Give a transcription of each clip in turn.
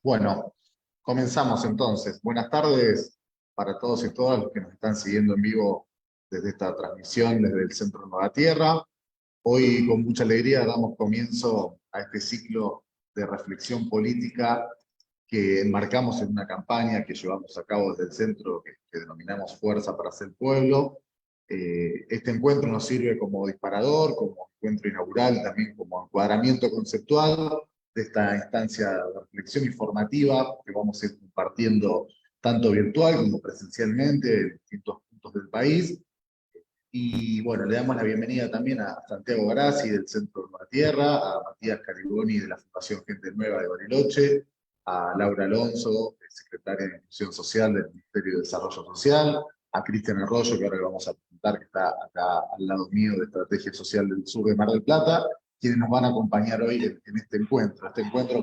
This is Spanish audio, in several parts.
Bueno, comenzamos entonces. Buenas tardes para todos y todas los que nos están siguiendo en vivo desde esta transmisión, desde el Centro Nueva Tierra. Hoy, con mucha alegría, damos comienzo a este ciclo de reflexión política que enmarcamos en una campaña que llevamos a cabo desde el centro que denominamos Fuerza para Hacer Pueblo. Este encuentro nos sirve como disparador, como encuentro inaugural, también como encuadramiento conceptual de esta instancia de reflexión informativa que vamos a ir compartiendo tanto virtual como presencialmente en distintos puntos del país. Y bueno, le damos la bienvenida también a Santiago Grassi del Centro Nueva Tierra, a Matías Cariboni de la Fundación Gente Nueva de Bariloche, a Laura Alonso, secretaria de Inclusión Social del Ministerio de Desarrollo Social, a Cristian Arroyo, que ahora le vamos a presentar, que está acá al lado mío de Estrategia Social del Sur de Mar del Plata, quienes nos van a acompañar hoy en este encuentro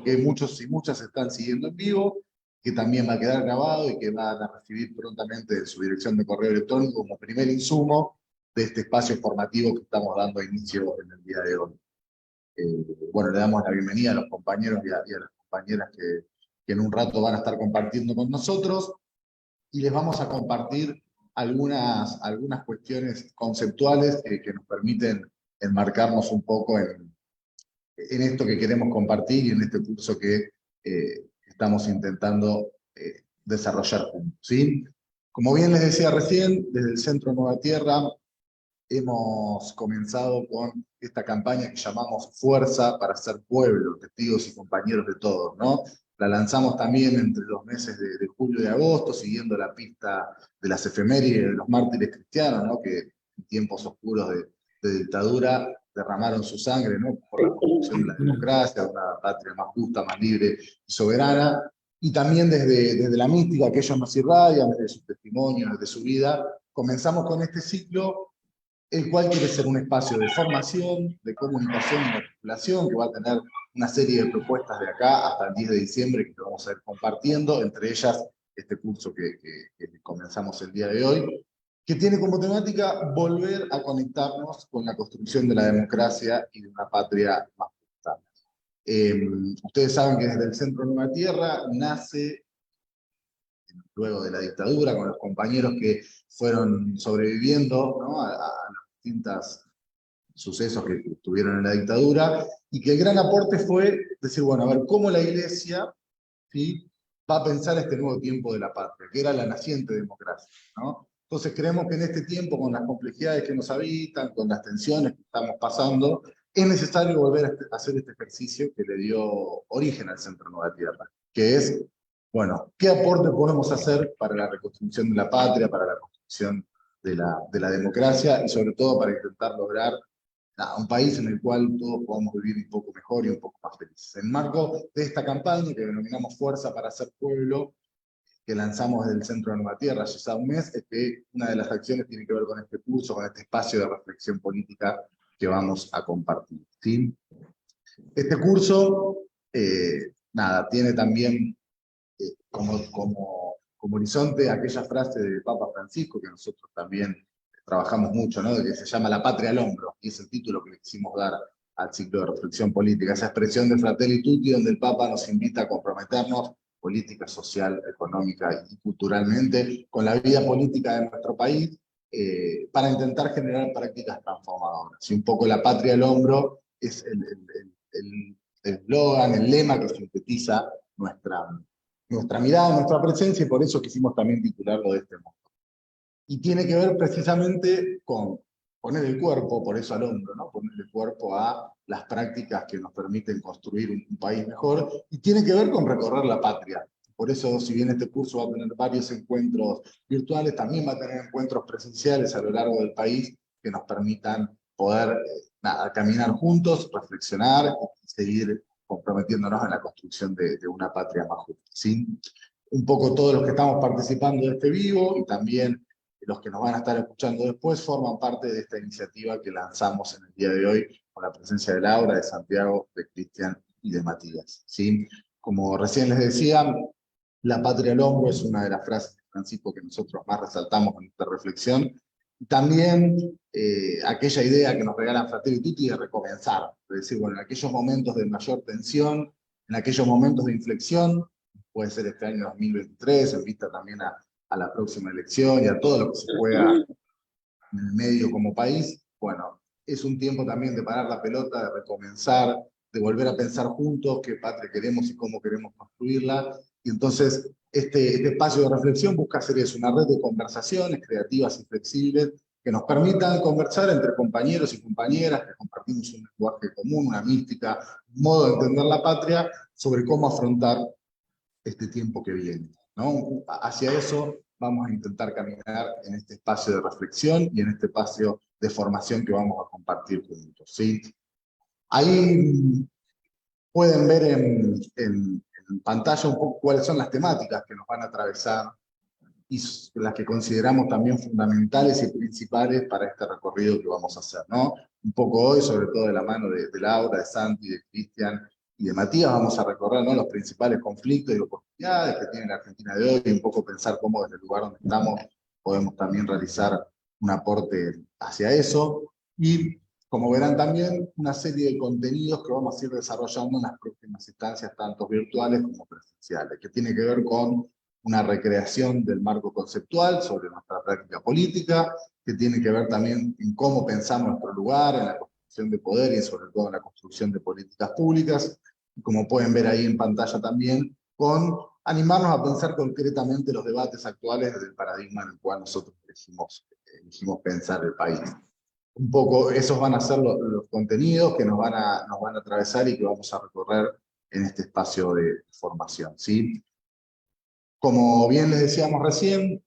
que muchos y muchas están siguiendo en vivo, que también va a quedar grabado y que van a recibir prontamente en su dirección de correo electrónico como primer insumo de este espacio formativo que estamos dando inicio en el día de hoy. Bueno, le damos la bienvenida a los compañeros y a las compañeras que en un rato van a estar compartiendo con nosotros y les vamos a compartir algunas cuestiones conceptuales que nos permiten enmarcarnos un poco en esto que queremos compartir y en este curso que estamos intentando desarrollar juntos, ¿sí? Como bien les decía recién, desde el Centro Nueva Tierra hemos comenzado con esta campaña que llamamos Fuerza para Ser Pueblo, testigos y compañeros de todos, ¿no? La lanzamos también entre los meses de julio y agosto, siguiendo la pista de las efemérides de los mártires cristianos, ¿no? Que en tiempos oscuros de dictadura derramaron su sangre, ¿no? Por la construcción de la democracia, de una patria más justa, más libre y soberana. Y también desde la mística que ellos nos irradian, desde su testimonio, desde su vida, comenzamos con este ciclo, el cual quiere ser un espacio de formación, de comunicación y de articulación, que va a tener una serie de propuestas de acá hasta el 10 de diciembre que vamos a ir compartiendo, entre ellas este curso que comenzamos el día de hoy, que tiene como temática volver a conectarnos con la construcción de la democracia y de una patria más justa. Ustedes saben que desde el Centro Nueva Tierra nace luego de la dictadura, con los compañeros que fueron sobreviviendo, ¿no? a los distintos sucesos que tuvieron en la dictadura, y que el gran aporte fue decir, bueno, a ver, cómo la Iglesia, ¿sí?, va a pensar este nuevo tiempo de la patria, que era la naciente democracia, ¿no? Entonces creemos que en este tiempo, con las complejidades que nos habitan, con las tensiones que estamos pasando, es necesario volver a hacer este ejercicio que le dio origen al Centro Nueva Tierra, que es, bueno, ¿qué aporte podemos hacer para la reconstrucción de la patria, para la construcción de la democracia y sobre todo para intentar lograr un país en el cual todos podamos vivir un poco mejor y un poco más felices? En marco de esta campaña que denominamos Fuerza para Ser Pueblo, que lanzamos desde el Centro de Nueva Tierra hace ya un mes, es que una de las acciones tiene que ver con este curso, con este espacio de reflexión política que vamos a compartir, ¿sí? Este curso, nada, tiene también como horizonte aquella frase del Papa Francisco, que nosotros también trabajamos mucho, ¿no?, de que se llama La Patria al Hombro, y es el título que le quisimos dar al ciclo de reflexión política, esa expresión de Fratelli Tutti, donde el Papa nos invita a comprometernos política, social, económica y culturalmente con la vida política de nuestro país, para intentar generar prácticas transformadoras. Y un poco La Patria al Hombro es el eslogan, el lema que sintetiza nuestra mirada, nuestra presencia, y por eso quisimos también titularlo de este modo. Y tiene que ver precisamente con poner el cuerpo, por eso al hombro, ¿no? Poner el cuerpo a las prácticas que nos permiten construir un país mejor, y tiene que ver con recorrer la patria. Por eso, si bien este curso va a tener varios encuentros virtuales, también va a tener encuentros presenciales a lo largo del país que nos permitan poder caminar juntos, reflexionar y seguir comprometiéndonos en la construcción de una patria más justa, ¿sí? Un poco todos los que estamos participando de este vivo y también los que nos van a estar escuchando después forman parte de esta iniciativa que lanzamos en el día de hoy con la presencia de Laura, de Santiago, de Cristian y de Matías, ¿sí? Como recién les decía, la patria al hombro es una de las frases de Francisco que nosotros más resaltamos en esta reflexión. También aquella idea que nos regalan Fratelli Tutti de recomenzar, de decir, bueno, en aquellos momentos de mayor tensión, en aquellos momentos de inflexión, puede ser este año 2023, en vista también a la próxima elección y a todo lo que se juega en el medio como país. Bueno, es un tiempo también de parar la pelota, de recomenzar, de volver a pensar juntos qué patria queremos y cómo queremos construirla. Y entonces este espacio de reflexión busca hacer eso, una red de conversaciones creativas y flexibles que nos permitan conversar entre compañeros y compañeras que compartimos un lenguaje común, una mística, un modo de entender la patria, sobre cómo afrontar este tiempo que viene, ¿no? Hacia eso vamos a intentar caminar en este espacio de reflexión y en este espacio de formación que vamos a compartir juntos, ¿sí? Ahí pueden ver en pantalla un poco cuáles son las temáticas que nos van a atravesar y las que consideramos también fundamentales y principales para este recorrido que vamos a hacer, ¿no? Un poco hoy, sobre todo de la mano de Laura, de Santi, de Cristian y de Matías, vamos a recorrer, ¿no?, los principales conflictos y oportunidades que tiene la Argentina de hoy, y un poco pensar cómo desde el lugar donde estamos podemos también realizar un aporte hacia eso. Y como verán también, una serie de contenidos que vamos a ir desarrollando en las próximas instancias, tanto virtuales como presenciales, que tiene que ver con una recreación del marco conceptual sobre nuestra práctica política, que tiene que ver también en cómo pensamos nuestro lugar, en la construcción de poder y sobre todo en la construcción de políticas públicas, y como pueden ver ahí en pantalla también, con animarnos a pensar concretamente los debates actuales desde el paradigma en el cual nosotros elegimos pensar el país. Un poco esos van a ser los contenidos que nos van a atravesar y que vamos a recorrer en este espacio de formación, ¿sí? Como bien les decíamos recién,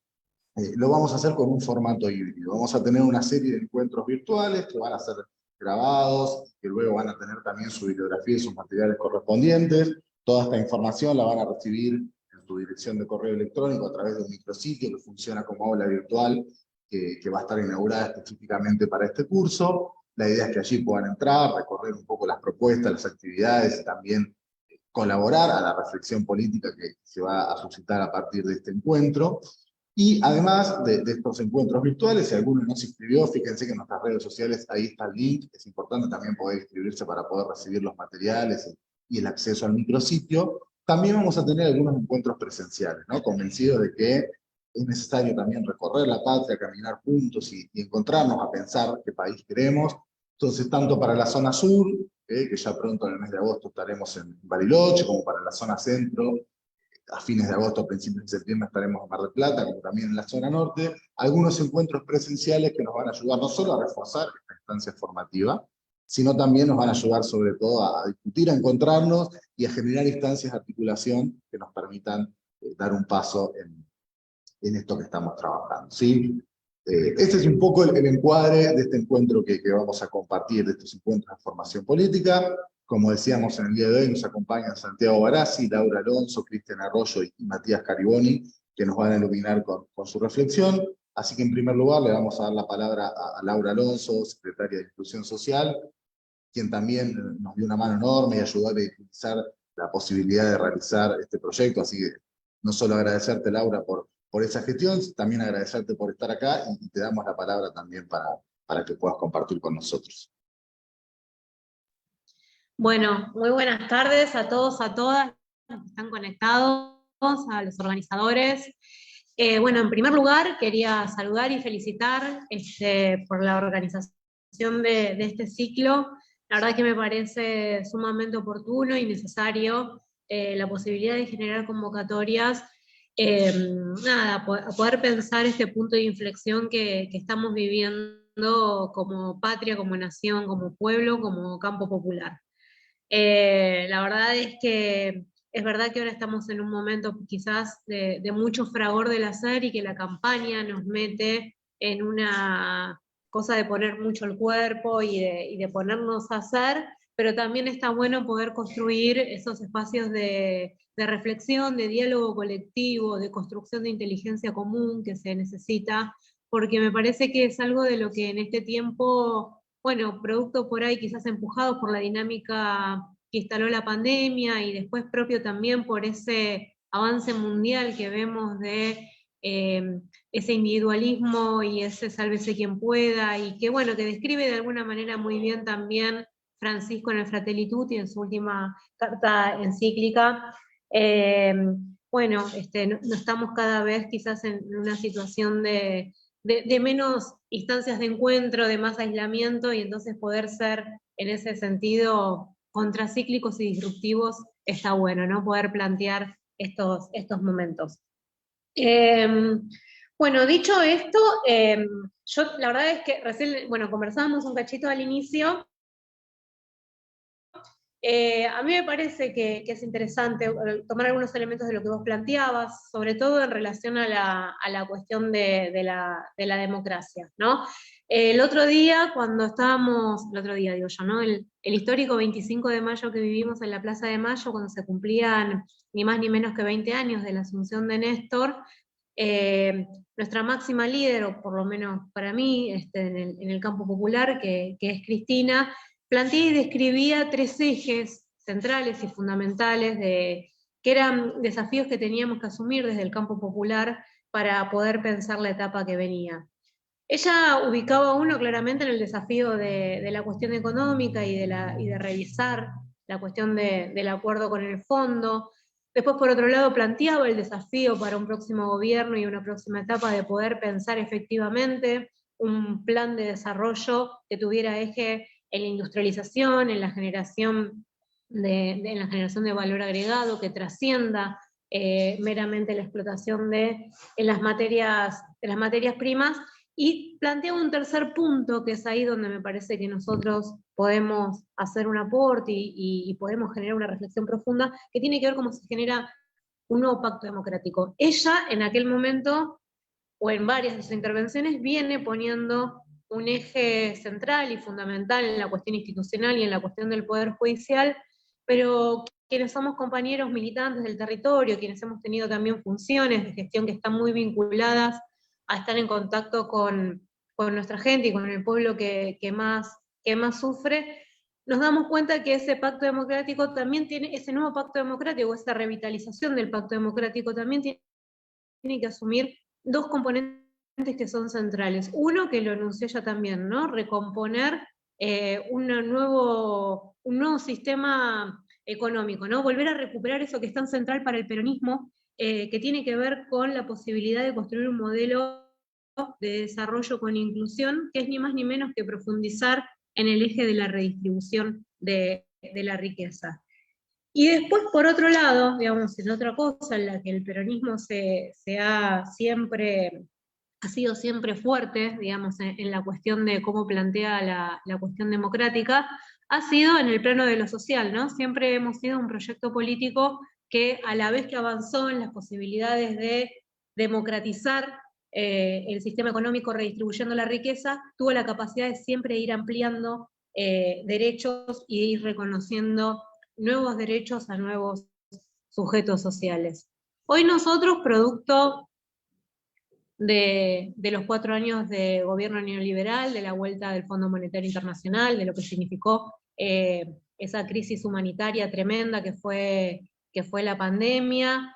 lo vamos a hacer con un formato híbrido. Vamos a tener una serie de encuentros virtuales que van a ser grabados, que luego van a tener también su bibliografía y sus materiales correspondientes. Toda esta información la van a recibir en su dirección de correo electrónico a través de un micrositio que funciona como aula virtual, que va a estar inaugurada específicamente para este curso. La idea es que allí puedan entrar, recorrer un poco las propuestas, las actividades y también colaborar a la reflexión política que se va a suscitar a partir de este encuentro. Y además de estos encuentros virtuales, si alguno no se inscribió, fíjense que en nuestras redes sociales ahí está el link, es importante también poder inscribirse para poder recibir los materiales y el acceso al micrositio. También vamos a tener algunos encuentros presenciales, ¿no? Convencidos de que es necesario también recorrer la patria, caminar juntos y encontrarnos a pensar qué país queremos. Entonces, tanto para la zona sur, que ya pronto en el mes de agosto estaremos en Bariloche, como para la zona centro, a fines de agosto, principios de septiembre estaremos en Mar del Plata, como también en la zona norte, algunos encuentros presenciales que nos van a ayudar no solo a reforzar esta instancia formativa, sino también nos van a ayudar sobre todo a discutir, a encontrarnos y a generar instancias de articulación que nos permitan dar un paso en esto que estamos trabajando, ¿sí? Este es un poco el encuadre de este encuentro que vamos a compartir, de estos encuentros de formación política. Como decíamos en el día de hoy, nos acompañan Santiago Barassi, Laura Alonso, Cristian Arroyo y Matías Cariboni, que nos van a iluminar con su reflexión. Así que en primer lugar le vamos a dar la palabra a Laura Alonso, secretaria de Inclusión Social, quien también nos dio una mano enorme y ayudó a utilizar la posibilidad de realizar este proyecto. Así que no solo agradecerte, Laura, por esa gestión, también agradecerte por estar acá y te damos la palabra también para que puedas compartir con nosotros. Bueno, muy buenas tardes a todos, a todas los que están conectados, a los organizadores. Bueno, en primer lugar, quería saludar y felicitar por la organización de este ciclo. La verdad que me parece sumamente oportuno y necesario la posibilidad de generar convocatorias, a poder pensar este punto de inflexión que estamos viviendo como patria, como nación, como pueblo, como campo popular. La verdad es que es verdad que ahora estamos en un momento quizás de mucho fragor del hacer y que la campaña nos mete en una cosa de poner mucho el cuerpo y de ponernos a hacer, pero también está bueno poder construir esos espacios de reflexión, de diálogo colectivo, de construcción de inteligencia común que se necesita, porque me parece que es algo de lo que en este tiempo, bueno, producto por ahí quizás empujados por la dinámica que instaló la pandemia y después propio también por ese avance mundial que vemos de ese individualismo y ese sálvese quien pueda, y que bueno, que describe de alguna manera muy bien también Francisco en el Fratelli Tutti, en su última carta encíclica, bueno, no estamos cada vez quizás en una situación de menos instancias de encuentro, de más aislamiento, y entonces poder ser en ese sentido contracíclicos y disruptivos está bueno, ¿no? Poder plantear estos momentos. Bueno, dicho esto, yo la verdad es que recién, bueno, conversábamos un cachito al inicio. A mí me parece que es interesante tomar algunos elementos de lo que vos planteabas, sobre todo en relación a la cuestión de la democracia, ¿no? El otro día, cuando estábamos, el otro día digo yo, ¿no? El histórico 25 de mayo que vivimos en la Plaza de Mayo, cuando se cumplían ni más ni menos que 20 años de la asunción de Néstor, nuestra máxima líder, o por lo menos para mí, en el campo popular, que es Cristina, planteé y describía 3 ejes centrales y fundamentales que eran desafíos que teníamos que asumir desde el campo popular para poder pensar la etapa que venía. Ella ubicaba uno claramente en el desafío de la cuestión económica y de revisar la cuestión del acuerdo con el fondo. Después, por otro lado, planteaba el desafío para un próximo gobierno y una próxima etapa de poder pensar efectivamente un plan de desarrollo que tuviera eje en la industrialización, en la generación de valor agregado, que trascienda meramente la explotación de las materias primas, y plantea un tercer punto, que es ahí donde me parece que nosotros podemos hacer un aporte y podemos generar una reflexión profunda, que tiene que ver cómo se genera un nuevo pacto democrático. Ella, en aquel momento, o en varias de sus intervenciones, viene poniendo un eje central y fundamental en la cuestión institucional y en la cuestión del Poder Judicial, pero quienes somos compañeros militantes del territorio, quienes hemos tenido también funciones de gestión que están muy vinculadas a estar en contacto con nuestra gente y con el pueblo que más sufre, nos damos cuenta que ese pacto democrático también tiene, ese nuevo pacto democrático, esa revitalización del pacto democrático también tiene que asumir 2 componentes que son centrales. Uno, que lo anunció ella también, ¿no? Recomponer un nuevo sistema económico, ¿no? Volver a recuperar eso que es tan central para el peronismo, que tiene que ver con la posibilidad de construir un modelo de desarrollo con inclusión, que es ni más ni menos que profundizar en el eje de la redistribución de la riqueza. Y después, por otro lado, digamos, en otra cosa en la que el peronismo ha sido siempre fuerte, digamos, en la cuestión de cómo plantea la cuestión democrática, ha sido en el plano de lo social, ¿no? Siempre hemos sido un proyecto político que, a la vez que avanzó en las posibilidades de democratizar el sistema económico redistribuyendo la riqueza, tuvo la capacidad de siempre ir ampliando derechos y de ir reconociendo nuevos derechos a nuevos sujetos sociales. Hoy nosotros, producto de los 4 años de gobierno neoliberal, de la vuelta del Fondo Monetario Internacional, de lo que significó esa crisis humanitaria tremenda que fue la pandemia,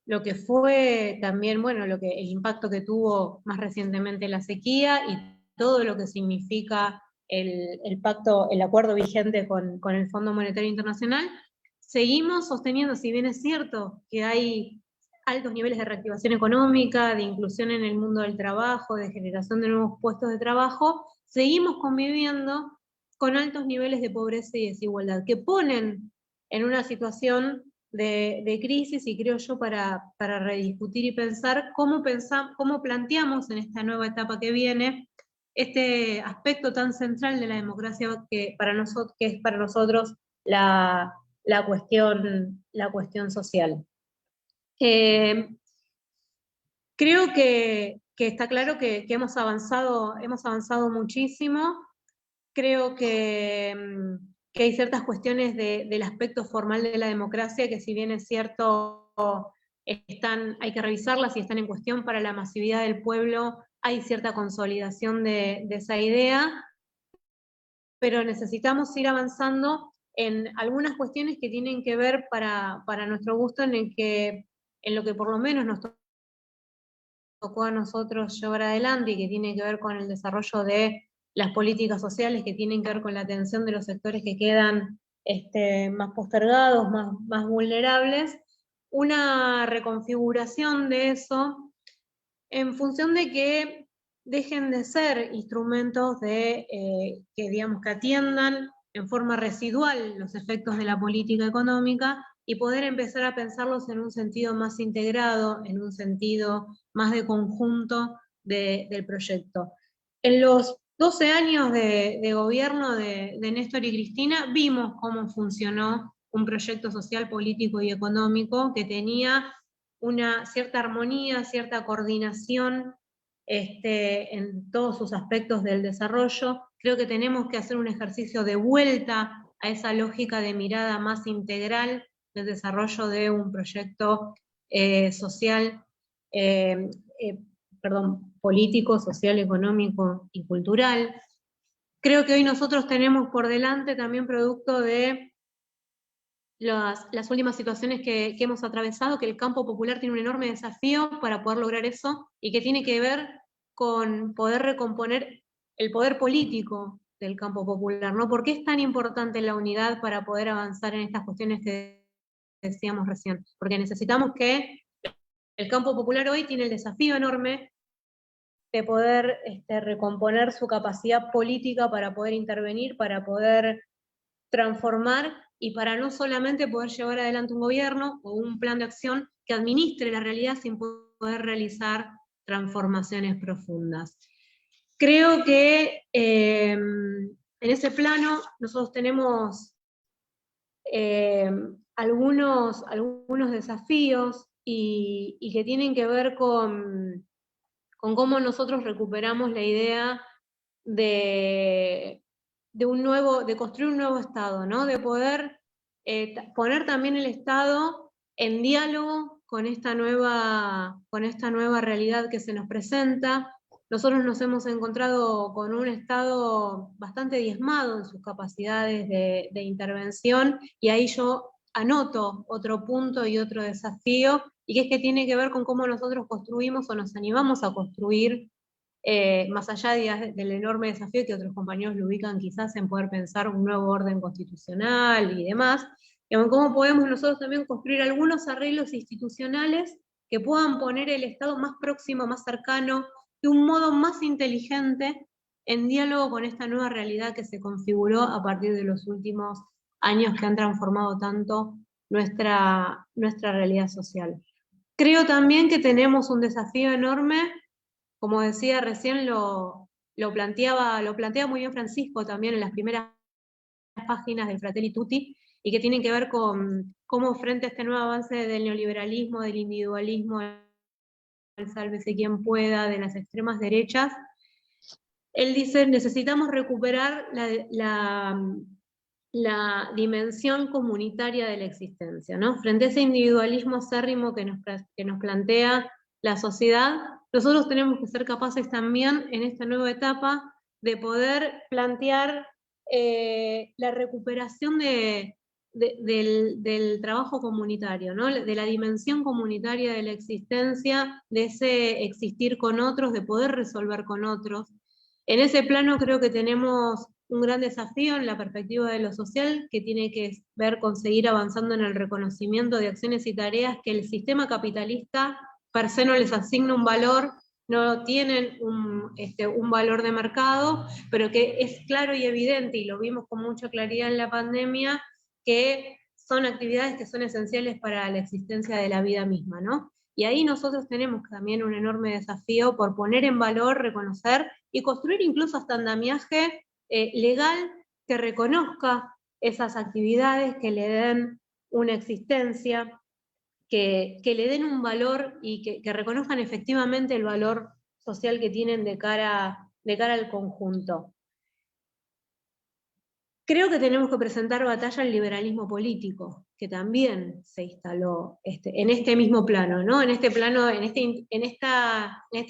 lo que fue también, bueno, el impacto que tuvo más recientemente la sequía y todo lo que significa el pacto, el acuerdo vigente con el Fondo Monetario Internacional, seguimos sosteniendo, si bien es cierto que hay altos niveles de reactivación económica, de inclusión en el mundo del trabajo, de generación de nuevos puestos de trabajo, seguimos conviviendo con altos niveles de pobreza y desigualdad, que ponen en una situación de crisis, y creo yo para rediscutir y pensar cómo planteamos en esta nueva etapa que viene este aspecto tan central de la democracia que es para nosotros la cuestión social. Creo que está claro que hemos avanzado muchísimo. Creo que hay ciertas cuestiones del aspecto formal de la democracia que, si bien es cierto, hay que revisarlas y están en cuestión para la masividad del pueblo, hay cierta consolidación de esa idea, pero necesitamos ir avanzando en algunas cuestiones que tienen que ver, para nuestro gusto, en lo que por lo menos nos tocó a nosotros llevar adelante, y que tiene que ver con el desarrollo de las políticas sociales, que tienen que ver con la atención de los sectores que quedan más postergados, más vulnerables, una reconfiguración de eso en función de que dejen de ser instrumentos que, digamos, que atiendan en forma residual los efectos de la política económica y poder empezar a pensarlos en un sentido más integrado, en un sentido más de conjunto del proyecto. En los 12 años de gobierno de Néstor y Cristina vimos cómo funcionó un proyecto social, político y económico que tenía una cierta armonía, cierta coordinación en todos sus aspectos del desarrollo. Creo que tenemos que hacer un ejercicio de vuelta a esa lógica de mirada más integral del desarrollo de un proyecto social, político, social, económico y cultural. Creo que hoy nosotros tenemos por delante también producto de las últimas situaciones que hemos atravesado, que el campo popular tiene un enorme desafío para poder lograr eso, y que tiene que ver con poder recomponer el poder político del campo popular, ¿no? ¿Por qué es tan importante la unidad para poder avanzar en estas cuestiones que decíamos recién? Porque necesitamos que el campo popular hoy tiene el desafío enorme de poder recomponer su capacidad política para poder intervenir, para poder transformar y para no solamente poder llevar adelante un gobierno o un plan de acción que administre la realidad sin poder realizar transformaciones profundas. Creo que en ese plano nosotros tenemos algunos desafíos y que tienen que ver con cómo nosotros recuperamos la idea de construir un nuevo Estado, ¿no? De poder poner también el Estado en diálogo con esta nueva realidad que se nos presenta. Nosotros nos hemos encontrado con un Estado bastante diezmado en sus capacidades de intervención, y ahí yo anoto otro punto y otro desafío, y que es que tiene que ver con cómo nosotros construimos o nos animamos a construir, más allá del enorme desafío que otros compañeros lo ubican quizás en poder pensar un nuevo orden constitucional y demás, en cómo podemos nosotros también construir algunos arreglos institucionales que puedan poner el Estado más próximo, más cercano, de un modo más inteligente, en diálogo con esta nueva realidad que se configuró a partir de los últimos años que han transformado tanto nuestra realidad social. Creo también que tenemos un desafío enorme, como decía recién, lo planteaba muy bien Francisco también en las primeras páginas del Fratelli Tutti, y que tienen que ver con cómo frente a este nuevo avance del neoliberalismo, del individualismo, del sálvese quien pueda, de las extremas derechas, él dice, necesitamos recuperar la dimensión comunitaria de la existencia, ¿no? Frente a ese individualismo acérrimo que nos plantea la sociedad, nosotros tenemos que ser capaces también en esta nueva etapa de poder plantear la recuperación del trabajo comunitario, ¿no? De la dimensión comunitaria de la existencia, de ese existir con otros, de poder resolver con otros. En ese plano creo que tenemos un gran desafío en la perspectiva de lo social, que tiene que ver con seguir avanzando en el reconocimiento de acciones y tareas que el sistema capitalista per se no les asigna un valor, no tienen un valor de mercado, pero que es claro y evidente, y lo vimos con mucha claridad en la pandemia, que son actividades que son esenciales para la existencia de la vida misma, ¿no? Y ahí nosotros tenemos también un enorme desafío por poner en valor, reconocer y construir incluso hasta andamiaje legal que reconozca esas actividades, que le den una existencia, que le den un valor y que reconozcan efectivamente el valor social que tienen de cara al conjunto. Creo que tenemos que presentar batalla al liberalismo político, que también se instaló en este mismo plano, ¿no? En este plano, en este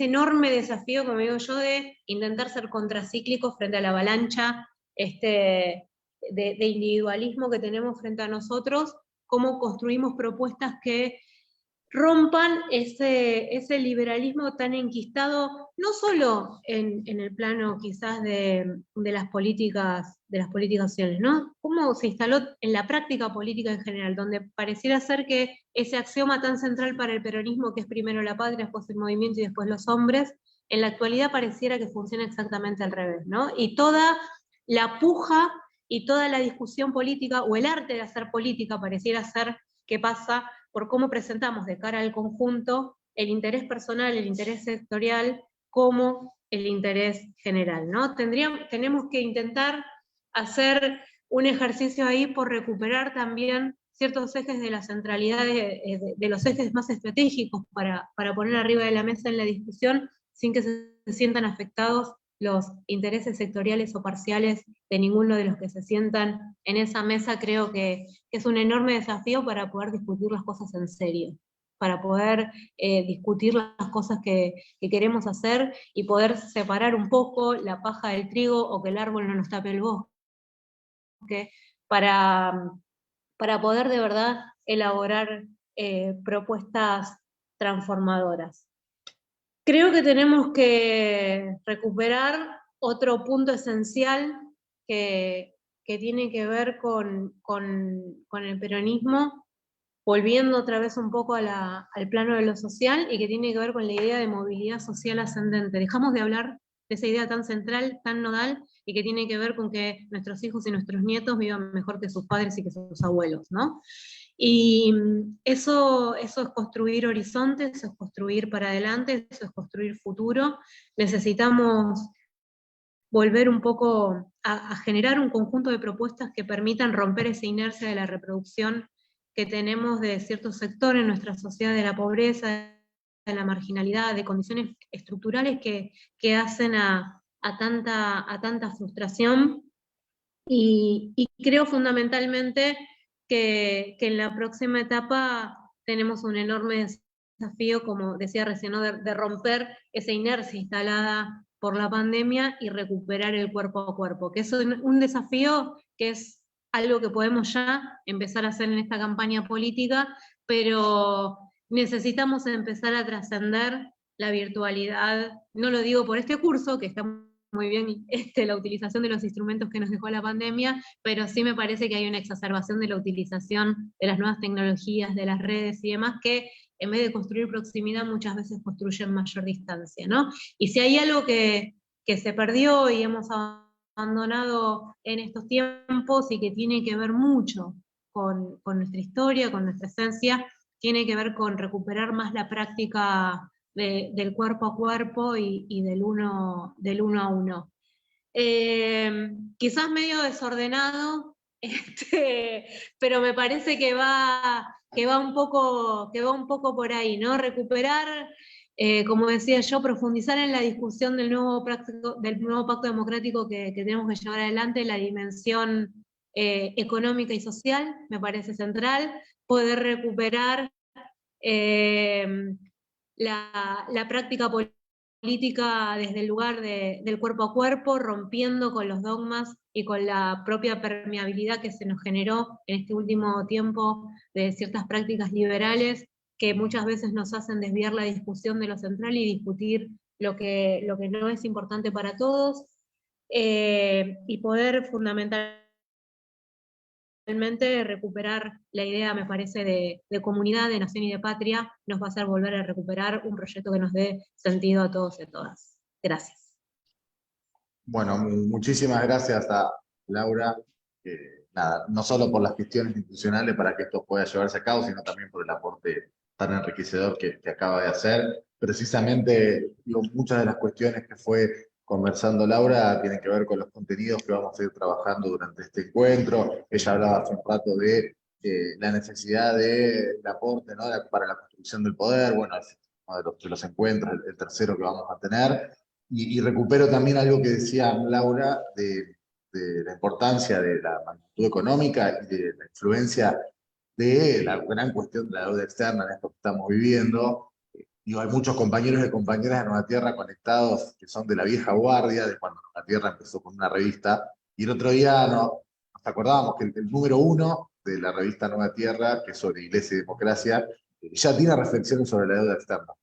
enorme desafío, como digo yo, de intentar ser contracíclicos frente a la avalancha de individualismo que tenemos frente a nosotros, cómo construimos propuestas que rompan ese liberalismo tan enquistado, no solo en el plano quizás de las políticas sociales, ¿no? Cómo se instaló en la práctica política en general, donde pareciera ser que ese axioma tan central para el peronismo, que es primero la patria, después el movimiento y después los hombres, en la actualidad pareciera que funciona exactamente al revés, ¿no? Y toda la puja y toda la discusión política, o el arte de hacer política, pareciera ser que pasa por cómo presentamos de cara al conjunto el interés personal, el interés sectorial, como el interés general, ¿no? Tenemos que intentar hacer un ejercicio ahí por recuperar también ciertos ejes de la centralidad de los ejes más estratégicos para poner arriba de la mesa en la discusión sin que se sientan afectados los intereses sectoriales o parciales de ninguno de los que se sientan en esa mesa. Creo que es un enorme desafío para poder discutir las cosas en serio, para poder discutir las cosas que queremos hacer y poder separar un poco la paja del trigo, o que el árbol no nos tape el bosque, para poder de verdad elaborar propuestas transformadoras. Creo que tenemos que recuperar otro punto esencial que tiene que ver con el peronismo, volviendo otra vez un poco al plano de lo social, y que tiene que ver con la idea de movilidad social ascendente. Dejamos de hablar de esa idea tan central, tan nodal, y que tiene que ver con que nuestros hijos y nuestros nietos vivan mejor que sus padres y que sus abuelos, ¿no? Y eso es construir horizontes, eso es construir para adelante, eso es construir futuro. Necesitamos volver un poco a generar un conjunto de propuestas que permitan romper esa inercia de la reproducción que tenemos de ciertos sectores en nuestra sociedad, de la pobreza, de la marginalidad, de condiciones estructurales que hacen a tanta frustración. Y creo fundamentalmente que en la próxima etapa tenemos un enorme desafío, como decía recién, ¿no? de romper esa inercia instalada por la pandemia y recuperar el cuerpo a cuerpo, que es un desafío que es algo que podemos ya empezar a hacer en esta campaña política, pero necesitamos empezar a trascender la virtualidad. No lo digo por este curso, que está muy bien la utilización de los instrumentos que nos dejó la pandemia, pero sí me parece que hay una exacerbación de la utilización de las nuevas tecnologías, de las redes y demás, que en vez de construir proximidad muchas veces construyen mayor distancia, ¿no? Y si hay algo que se perdió y hemos abandonado en estos tiempos y que tiene que ver mucho con nuestra historia, con nuestra esencia, tiene que ver con recuperar más la práctica del cuerpo a cuerpo y del uno a uno. Quizás medio desordenado, pero me parece que va un poco por ahí, ¿no? Recuperar, como decía yo, profundizar en la discusión del nuevo pacto democrático que tenemos que llevar adelante, la dimensión económica y social, me parece central, poder recuperar la práctica política desde el lugar del cuerpo a cuerpo, rompiendo con los dogmas y con la propia permeabilidad que se nos generó en este último tiempo de ciertas prácticas liberales que muchas veces nos hacen desviar la discusión de lo central y discutir lo que no es importante para todos, y poder fundamentalmente recuperar la idea, me parece, de comunidad, de nación y de patria, nos va a hacer volver a recuperar un proyecto que nos dé sentido a todos y a todas. Gracias. Bueno, muchísimas gracias a Laura, nada, no solo por las gestiones institucionales para que esto pueda llevarse a cabo, sino también por el aporte tan enriquecedor que acaba de hacer. Precisamente, digo, muchas de las cuestiones que fue conversando Laura tienen que ver con los contenidos que vamos a ir trabajando durante este encuentro. Ella hablaba hace un rato de la necesidad del aporte, ¿no? Para la construcción del poder. Bueno, es uno de los encuentros, el tercero que vamos a tener. Y recupero también algo que decía Laura de la importancia de la magnitud económica y de la influencia de la gran cuestión de la deuda externa en esto que estamos viviendo. Digo, hay muchos compañeros y compañeras de Nueva Tierra conectados que son de la vieja guardia, de cuando Nueva Tierra empezó con una revista, y el otro día nos acordábamos que el número 1 de la revista Nueva Tierra, que es sobre Iglesia y Democracia, ya tiene reflexiones sobre la deuda externa.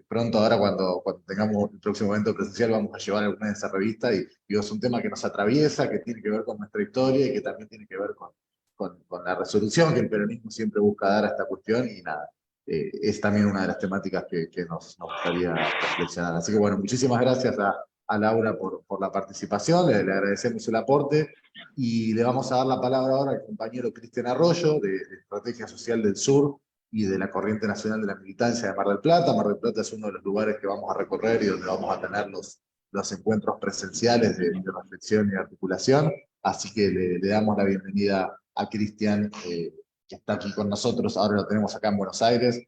Pronto, ahora cuando tengamos el próximo evento presencial, vamos a llevar alguna de esas revistas y es un tema que nos atraviesa, que tiene que ver con nuestra historia y que también tiene que ver con la resolución que el peronismo siempre busca dar a esta cuestión y nada, es también una de las temáticas que nos gustaría reflexionar. Así que bueno, muchísimas gracias a Laura por la participación, le agradecemos el aporte y le vamos a dar la palabra ahora al compañero Cristian Arroyo de Estrategia Social del Sur y de la Corriente Nacional de la Militancia de Mar del Plata. Mar del Plata es uno de los lugares que vamos a recorrer y donde vamos a tener los encuentros presenciales de reflexión y de articulación. Así que le damos la bienvenida a Cristian, que está aquí con nosotros. Ahora lo tenemos acá en Buenos Aires,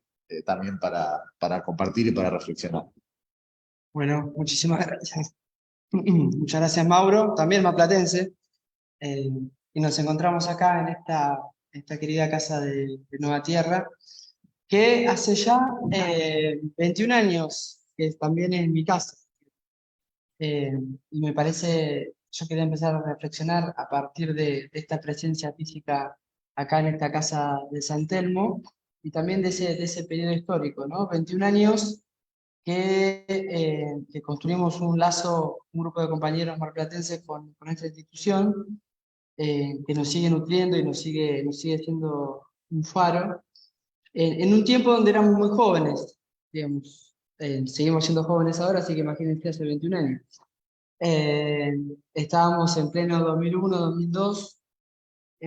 también para compartir y para reflexionar. Bueno, muchísimas gracias. Muchas gracias, Mauro, también maplatense. Y nos encontramos acá en esta querida casa de Nueva Tierra, que hace ya 21 años que también es mi casa. Y me parece, yo quería empezar a reflexionar a partir de esta presencia física acá en esta casa de San Telmo, y también de ese periodo histórico, ¿no? 21 años que construimos un lazo, un grupo de compañeros marplatenses con esta institución, que nos sigue nutriendo y nos sigue siendo un faro, en un tiempo donde éramos muy jóvenes, digamos. Seguimos siendo jóvenes ahora, así que imagínense hace 21 años. Estábamos en pleno 2001, 2002,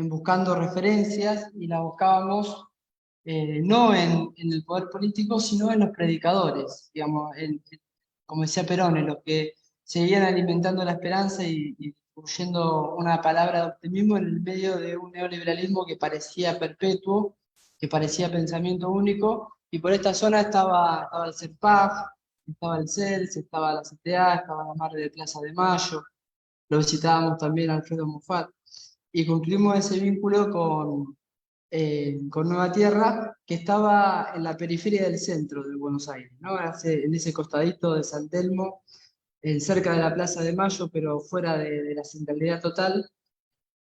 buscando referencias, y la buscábamos no en el poder político, sino en los predicadores, digamos, como decía Perón, en los que seguían alimentando la esperanza y distribuyendo una palabra de optimismo en el medio de un neoliberalismo que parecía perpetuo, que parecía pensamiento único. Y por esta zona estaba el CERPAF, estaba el CELS, estaba la CTA, estaba la Madre de Plaza de Mayo, lo visitábamos también a Alfredo Muffat, y concluimos ese vínculo con Nueva Tierra, que estaba en la periferia del centro de Buenos Aires, ¿no? En ese costadito de San Telmo, cerca de la Plaza de Mayo, pero fuera de la centralidad total,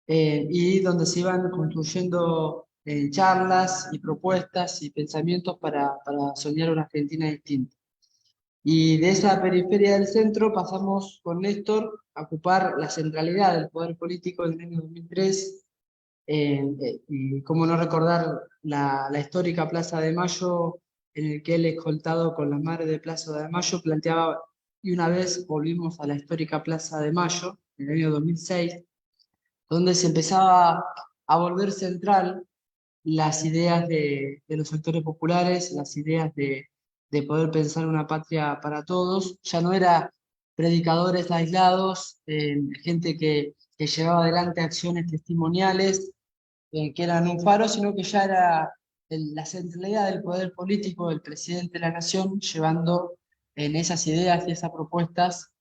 y donde se iban construyendo charlas y propuestas y pensamientos para soñar una Argentina distinta. Y de esa periferia del centro pasamos con Néstor a ocupar la centralidad del poder político en el año 2003, y cómo no recordar la histórica Plaza de Mayo, en el que él, escoltado con las madres de Plaza de Mayo, planteaba, y una vez volvimos a la histórica Plaza de Mayo, en el año 2006, donde se empezaba a volver central las ideas de los sectores populares, las ideas de poder pensar una patria para todos. Ya no era predicadores aislados, gente que llevaba adelante acciones testimoniales, que eran un faro, sino que ya era la centralidad del poder político del presidente de la nación, llevando en esas ideas y esas propuestas,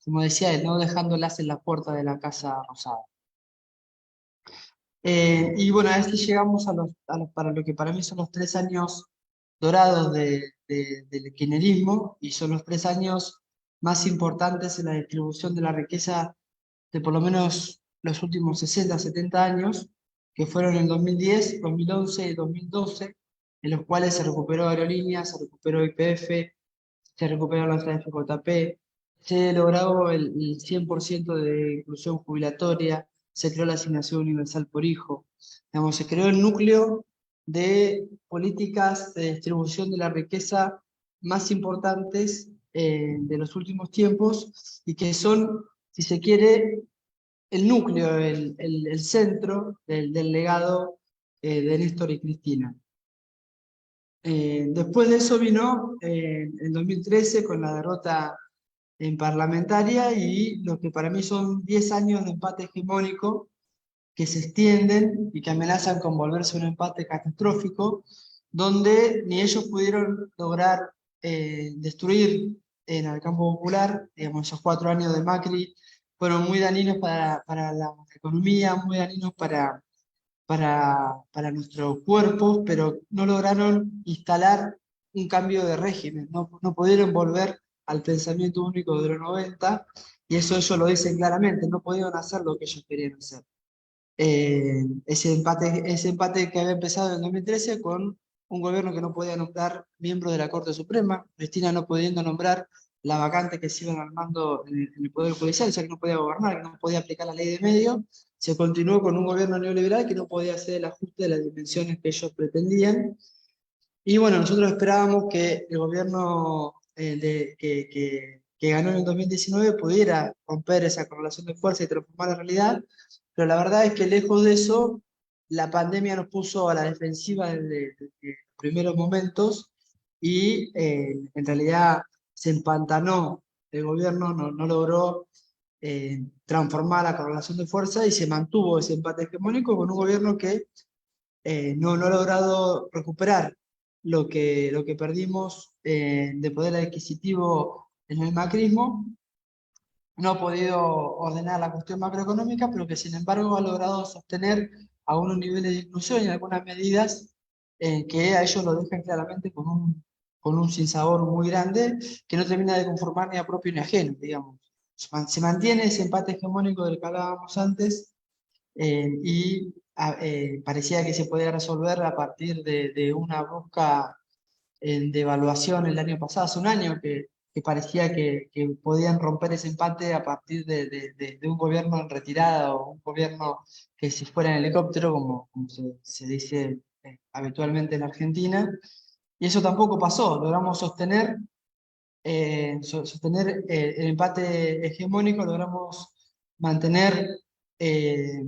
como decía él, no dejándolas en la puerta de la Casa Rosada. Y bueno, a este llegamos para lo que para mí son los 3 años dorados del kirchnerismo, y son los 3 años más importantes en la distribución de la riqueza de por lo menos los últimos 60, 70 años, que fueron en 2010, 2011 y 2012, en los cuales se recuperó Aerolíneas, se recuperó YPF, se recuperó la FJP, se logró el 100% de inclusión jubilatoria, se creó la asignación universal por hijo. Digamos, se creó el núcleo de políticas de distribución de la riqueza más importantes de los últimos tiempos, y que son, si se quiere, el núcleo, el centro del legado de Néstor y Cristina. Después de eso vino en 2013 con la derrota en parlamentaria, y lo que para mí son 10 años de empate hegemónico que se extienden y que amenazan con volverse un empate catastrófico, donde ni ellos pudieron lograr destruir en el campo popular. Digamos, esos 4 años de Macri fueron muy dañinos para la economía, muy dañinos para nuestros cuerpos, pero no lograron instalar un cambio de régimen, no pudieron volver al pensamiento único de los 90, y eso ellos lo dicen claramente, no pudieron hacer lo que ellos querían hacer. ese empate que había empezado en 2013 con un gobierno que no podía nombrar miembros de la Corte Suprema, Cristina no pudiendo nombrar la vacante que se iban armando en el Poder Judicial, ya que no podía gobernar, que no podía aplicar la ley de medios, se continuó con un gobierno neoliberal que no podía hacer el ajuste de las dimensiones que ellos pretendían. Y bueno, nosotros esperábamos que el gobierno que ganó en el 2019 pudiera romper esa correlación de fuerza y transformar la realidad, pero la verdad es que lejos de eso, la pandemia nos puso a la defensiva desde los primeros momentos y en realidad se empantanó el gobierno, no logró transformar la correlación de fuerza y se mantuvo ese empate hegemónico con un gobierno que no ha logrado recuperar lo que perdimos de poder adquisitivo en el macrismo, no ha podido ordenar la cuestión macroeconómica, pero que sin embargo ha logrado sostener algunos niveles de inclusión y algunas medidas que a ellos lo dejan claramente con un sinsabor muy grande, que no termina de conformar ni a propio ni ajeno, digamos. Se mantiene ese empate hegemónico del que hablábamos antes, parecía que se podía resolver a partir de una brusca devaluación el año pasado, hace un año, que parecía que podían romper ese empate a partir de un gobierno en retirada o un gobierno que si fuera en helicóptero, como se dice habitualmente en Argentina, y eso tampoco pasó, logramos sostener el empate hegemónico, logramos mantener eh,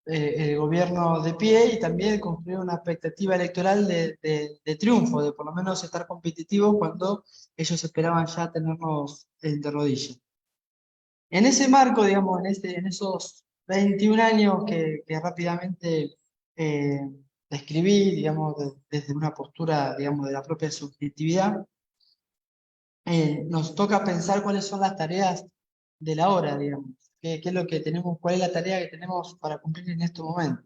el gobierno de pie y también construir una expectativa electoral de triunfo, de por lo menos estar competitivos cuando ellos esperaban ya tenernos de rodillas. En ese marco, digamos, en esos 21 años que rápidamente eh, describí, digamos, desde una postura, digamos, de la propia subjetividad, nos toca pensar cuáles son las tareas de la hora, digamos, qué es lo que tenemos, cuál es la tarea que tenemos para cumplir en este momento.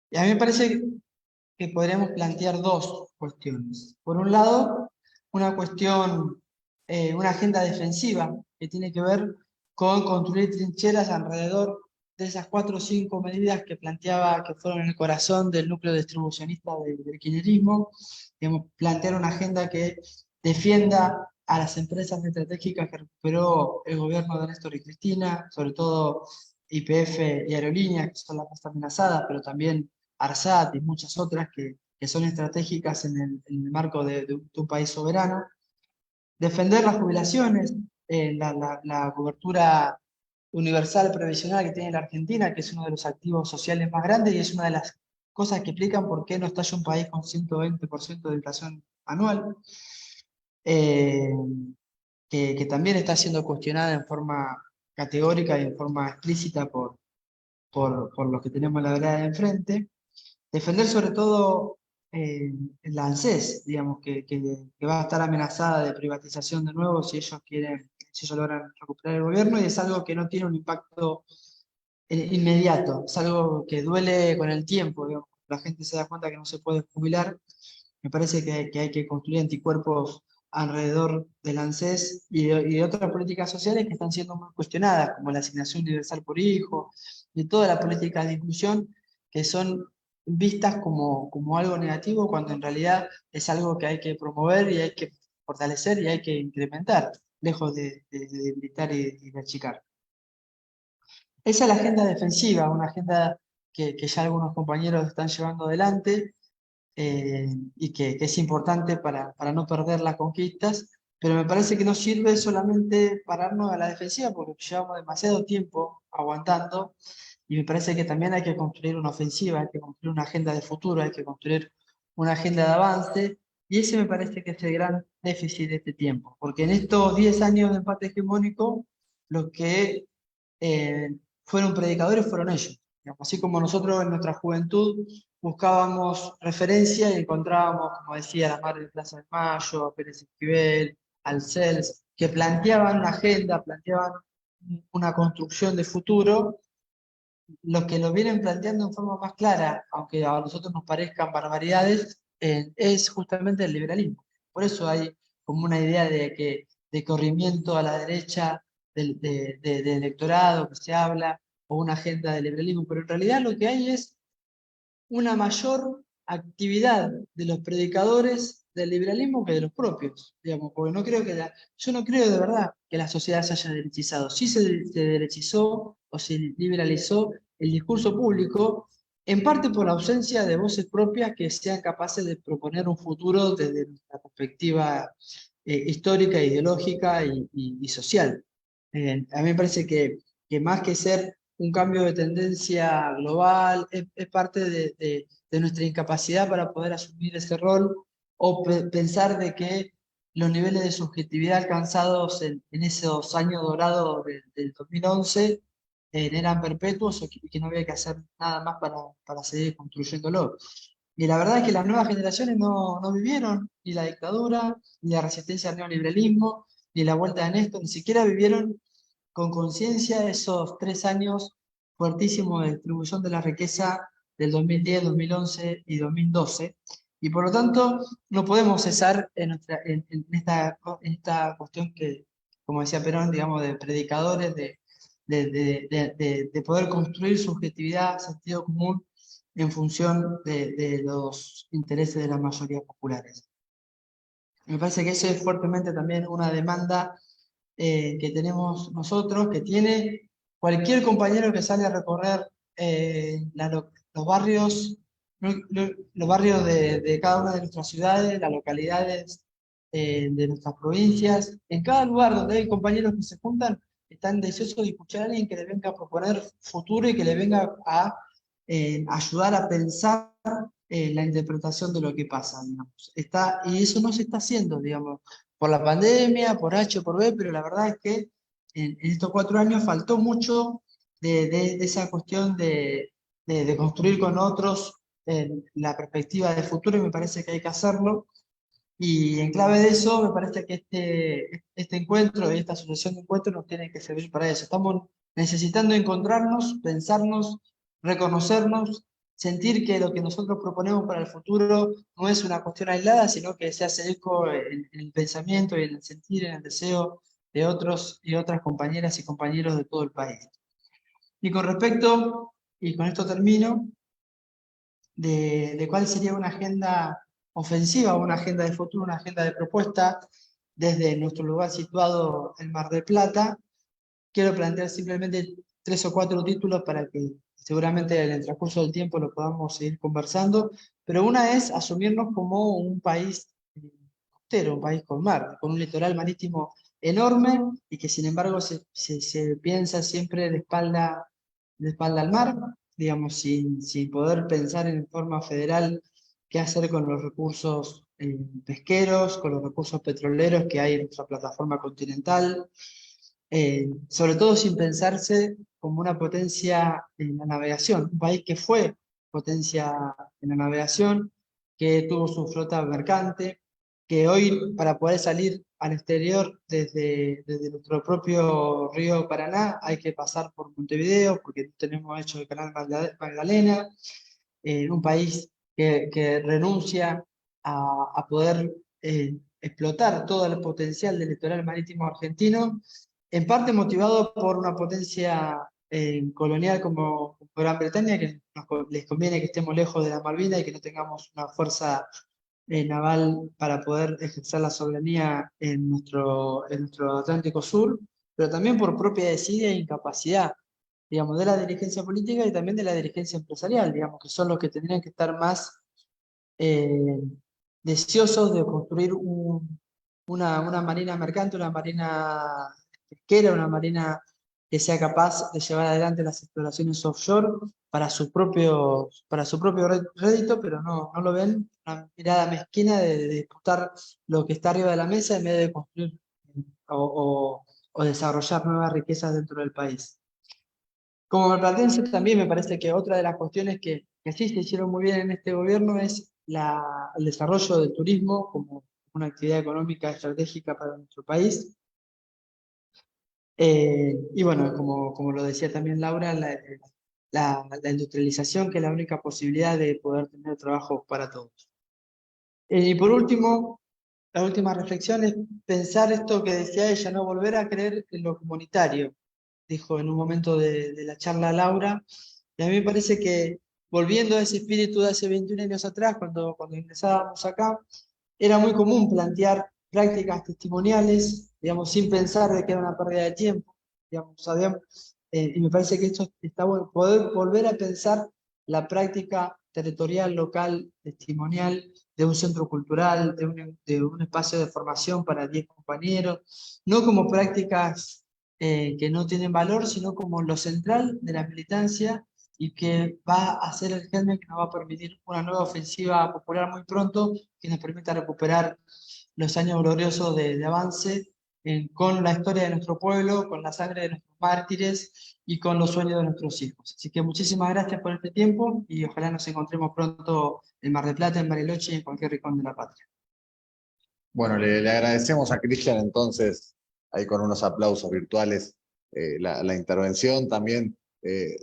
Y a mí me parece que podríamos plantear dos cuestiones. Por un lado, una cuestión, una agenda defensiva que tiene que ver con construir trincheras alrededor de esas 4 o 5 medidas que planteaba, que fueron el corazón del núcleo distribucionista del kirchnerismo. Digamos, plantear una agenda que defienda a las empresas estratégicas que recuperó el gobierno de Néstor y Cristina, sobre todo YPF y Aerolíneas, que son las más amenazadas, pero también ARSAT y muchas otras que son estratégicas en el marco de un país soberano. Defender las jubilaciones, la cobertura universal previsional que tiene la Argentina, que es uno de los activos sociales más grandes y es una de las cosas que explican por qué no estalla un país con 120% de inflación anual, eh, que también está siendo cuestionada en forma categórica y en forma explícita por los que tenemos la verdad de enfrente. Defender sobre todo la ANSES, digamos, que va a estar amenazada de privatización de nuevo si ellos logran recuperar el gobierno, y es algo que no tiene un impacto inmediato, es algo que duele con el tiempo, digamos. La gente se da cuenta que no se puede jubilar. Me parece que hay que construir anticuerpos alrededor del ANSES y de otras políticas sociales que están siendo muy cuestionadas, como la asignación universal por hijo, y todas las políticas de inclusión que son vistas como algo negativo, cuando en realidad es algo que hay que promover y hay que fortalecer y hay que incrementar, lejos de debilitar y de achicar. Esa es la agenda defensiva, una agenda que ya algunos compañeros están llevando adelante, y que es importante para no perder las conquistas, pero me parece que no sirve solamente pararnos a la defensiva, porque llevamos demasiado tiempo aguantando, y me parece que también hay que construir una ofensiva, hay que construir una agenda de futuro, hay que construir una agenda de avance, y ese me parece que es el gran déficit de este tiempo, porque en estos 10 años de empate hegemónico, los que eh, fueron predicadores fueron ellos. Digamos, así como nosotros en nuestra juventud buscábamos referencia y encontrábamos, como decía, la Madre de Plaza de Mayo, a Pérez Esquivel, al CELS, que planteaban una agenda, planteaban una construcción de futuro. Los que lo vienen planteando en forma más clara, aunque a nosotros nos parezcan barbaridades, es justamente el liberalismo. Por eso hay como una idea de corrimiento a la derecha del electorado que se habla, o una agenda de liberalismo, pero en realidad lo que hay es una mayor actividad de los predicadores del liberalismo que de los propios, digamos, porque no creo que yo no creo de verdad que la sociedad se haya derechizado. Sí se derechizó o se liberalizó el discurso público, en parte por la ausencia de voces propias que sean capaces de proponer un futuro desde nuestra perspectiva histórica, ideológica y social. A mí me parece que más que ser un cambio de tendencia global, es parte de nuestra incapacidad para poder asumir ese rol o pensar de que los niveles de subjetividad alcanzados en esos años dorados del 2011 eran perpetuos y que no había que hacer nada más para seguir construyéndolo. Y la verdad es que las nuevas generaciones no vivieron ni la dictadura, ni la resistencia al neoliberalismo, ni la vuelta de Néstor, ni siquiera vivieron con conciencia esos 3 años fuertísimos de distribución de la riqueza del 2010, 2011 y 2012. Y por lo tanto, no podemos cesar en esta cuestión que, como decía Perón, digamos, de predicadores, de poder construir subjetividad, sentido común, en función de los intereses de las mayorías populares. Me parece que eso es fuertemente también una demanda que tenemos nosotros, que tiene cualquier compañero que sale a recorrer los barrios, los barrios de cada una de nuestras ciudades, las localidades de nuestras provincias. En cada lugar donde hay compañeros que se juntan, están deseosos de escuchar a alguien que le venga a proponer futuro y que le venga a ayudar a pensar la interpretación de lo que pasa, digamos. Y eso no se está haciendo, digamos, por la pandemia, por H o por B, pero la verdad es que en estos 4 años faltó mucho de esa cuestión de construir con otros la perspectiva de futuro, y me parece que hay que hacerlo. Y en clave de eso, me parece que este encuentro y esta asociación de encuentros nos tiene que servir para eso. Estamos necesitando encontrarnos, pensarnos, reconocernos, sentir que lo que nosotros proponemos para el futuro no es una cuestión aislada, sino que se hace eco en el pensamiento y en el sentir, en el deseo de otros y otras compañeras y compañeros de todo el país. Y con respecto, y con esto termino, de cuál sería una agenda ofensiva, una agenda de futuro, una agenda de propuesta desde nuestro lugar situado en Mar del Plata. Quiero plantear simplemente 3 o 4 títulos para que seguramente en el transcurso del tiempo lo podamos seguir conversando, pero una es asumirnos como un país costero, un país con mar, con un litoral marítimo enorme y que sin embargo se piensa siempre de espalda al mar, digamos, sin poder pensar en forma federal qué hacer con los recursos pesqueros, con los recursos petroleros que hay en nuestra plataforma continental, sobre todo sin pensarse como una potencia en la navegación, un país que fue potencia en la navegación, que tuvo su flota mercante, que hoy para poder salir al exterior desde nuestro propio río Paraná hay que pasar por Montevideo porque no tenemos hecho el canal Magdalena, un país que renuncia a poder explotar todo el potencial del litoral marítimo argentino, en parte motivado por una potencia colonial como Gran Bretaña, que les conviene que estemos lejos de la Malvinas y que no tengamos una fuerza naval para poder ejercer la soberanía en nuestro Atlántico Sur, pero también por propia desidia e incapacidad, digamos, de la dirigencia política y también de la dirigencia empresarial, digamos, que son los que tendrían que estar más deseosos de construir una marina mercante, una marina pesquera, una marina que sea capaz de llevar adelante las exploraciones offshore para su propio rédito, pero no lo ven, una mirada mezquina de disputar lo que está arriba de la mesa en vez de construir o desarrollar nuevas riquezas dentro del país. Como marplatense también me parece que otra de las cuestiones que sí se hicieron muy bien en este gobierno es el desarrollo del turismo como una actividad económica estratégica para nuestro país. Y bueno, como lo decía también Laura, la industrialización, que es la única posibilidad de poder tener trabajo para todos. Y por último, la última reflexión es pensar esto que decía ella, no volver a creer en lo comunitario. dijo en un momento de la charla Laura, y a mí me parece que volviendo a ese espíritu de hace 21 años atrás, cuando ingresábamos acá, era muy común plantear prácticas testimoniales, digamos, sin pensar de que era una pérdida de tiempo, digamos, sabíamos, y me parece que esto está bueno, poder volver a pensar la práctica territorial, local, testimonial, de un centro cultural, de un espacio de formación para 10 compañeros, no como prácticas que no tienen valor, sino como lo central de la militancia y que va a ser el germen que nos va a permitir una nueva ofensiva popular muy pronto, que nos permita recuperar los años gloriosos de avance con la historia de nuestro pueblo, con la sangre de nuestros mártires y con los sueños de nuestros hijos. Así que muchísimas gracias por este tiempo y ojalá nos encontremos pronto en Mar del Plata, en Bariloche y en cualquier rincón de la patria. Bueno, le agradecemos a Cristian entonces, ahí con unos aplausos virtuales, la intervención también,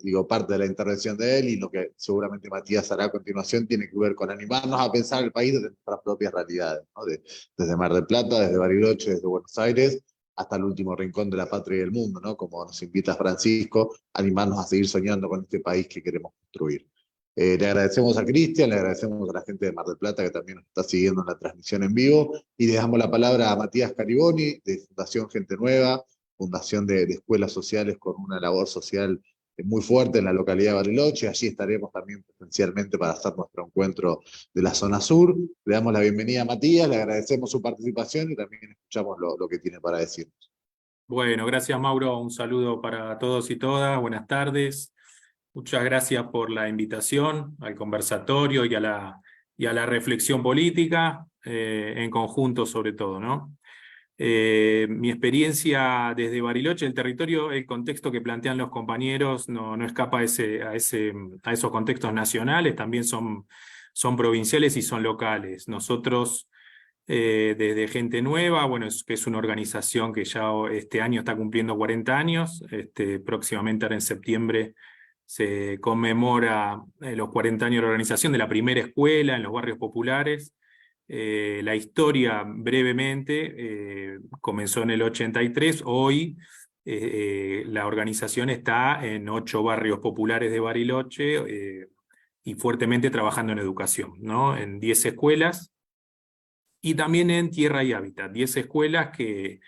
digo, parte de la intervención de él y lo que seguramente Matías hará a continuación tiene que ver con animarnos a pensar el país desde nuestras propias realidades, ¿no? Desde Mar del Plata, desde Bariloche, desde Buenos Aires, hasta el último rincón de la patria y del mundo, ¿no? Como nos invita Francisco, animarnos a seguir soñando con este país que queremos construir. Le agradecemos a Cristian, le agradecemos a la gente de Mar del Plata que también nos está siguiendo en la transmisión en vivo y le damos la palabra a Matías Cariboni de Fundación Gente Nueva, Fundación de Escuelas Sociales con una labor social muy fuerte en la localidad de Bariloche. Allí estaremos también presencialmente para hacer nuestro encuentro de la zona sur. Le damos la bienvenida a Matías, le agradecemos su participación y también escuchamos lo que tiene para decirnos. Bueno, gracias Mauro, un saludo para todos y todas, buenas tardes. Muchas gracias por la invitación al conversatorio y a la reflexión política, en conjunto sobre todo, ¿no? Mi experiencia desde Bariloche, el territorio, el contexto que plantean los compañeros no escapa a esos contextos nacionales, también son provinciales y son locales. Nosotros, desde Gente Nueva, bueno, que es una organización que ya este año está cumpliendo 40 años, próximamente ahora en septiembre se conmemora los 40 años de la organización de la primera escuela en los barrios populares. La historia, brevemente, comenzó en el 83. Hoy la organización está en 8 barrios populares de Bariloche y fuertemente trabajando en educación, ¿no? En 10 escuelas y también en Tierra y Hábitat. 10 escuelas que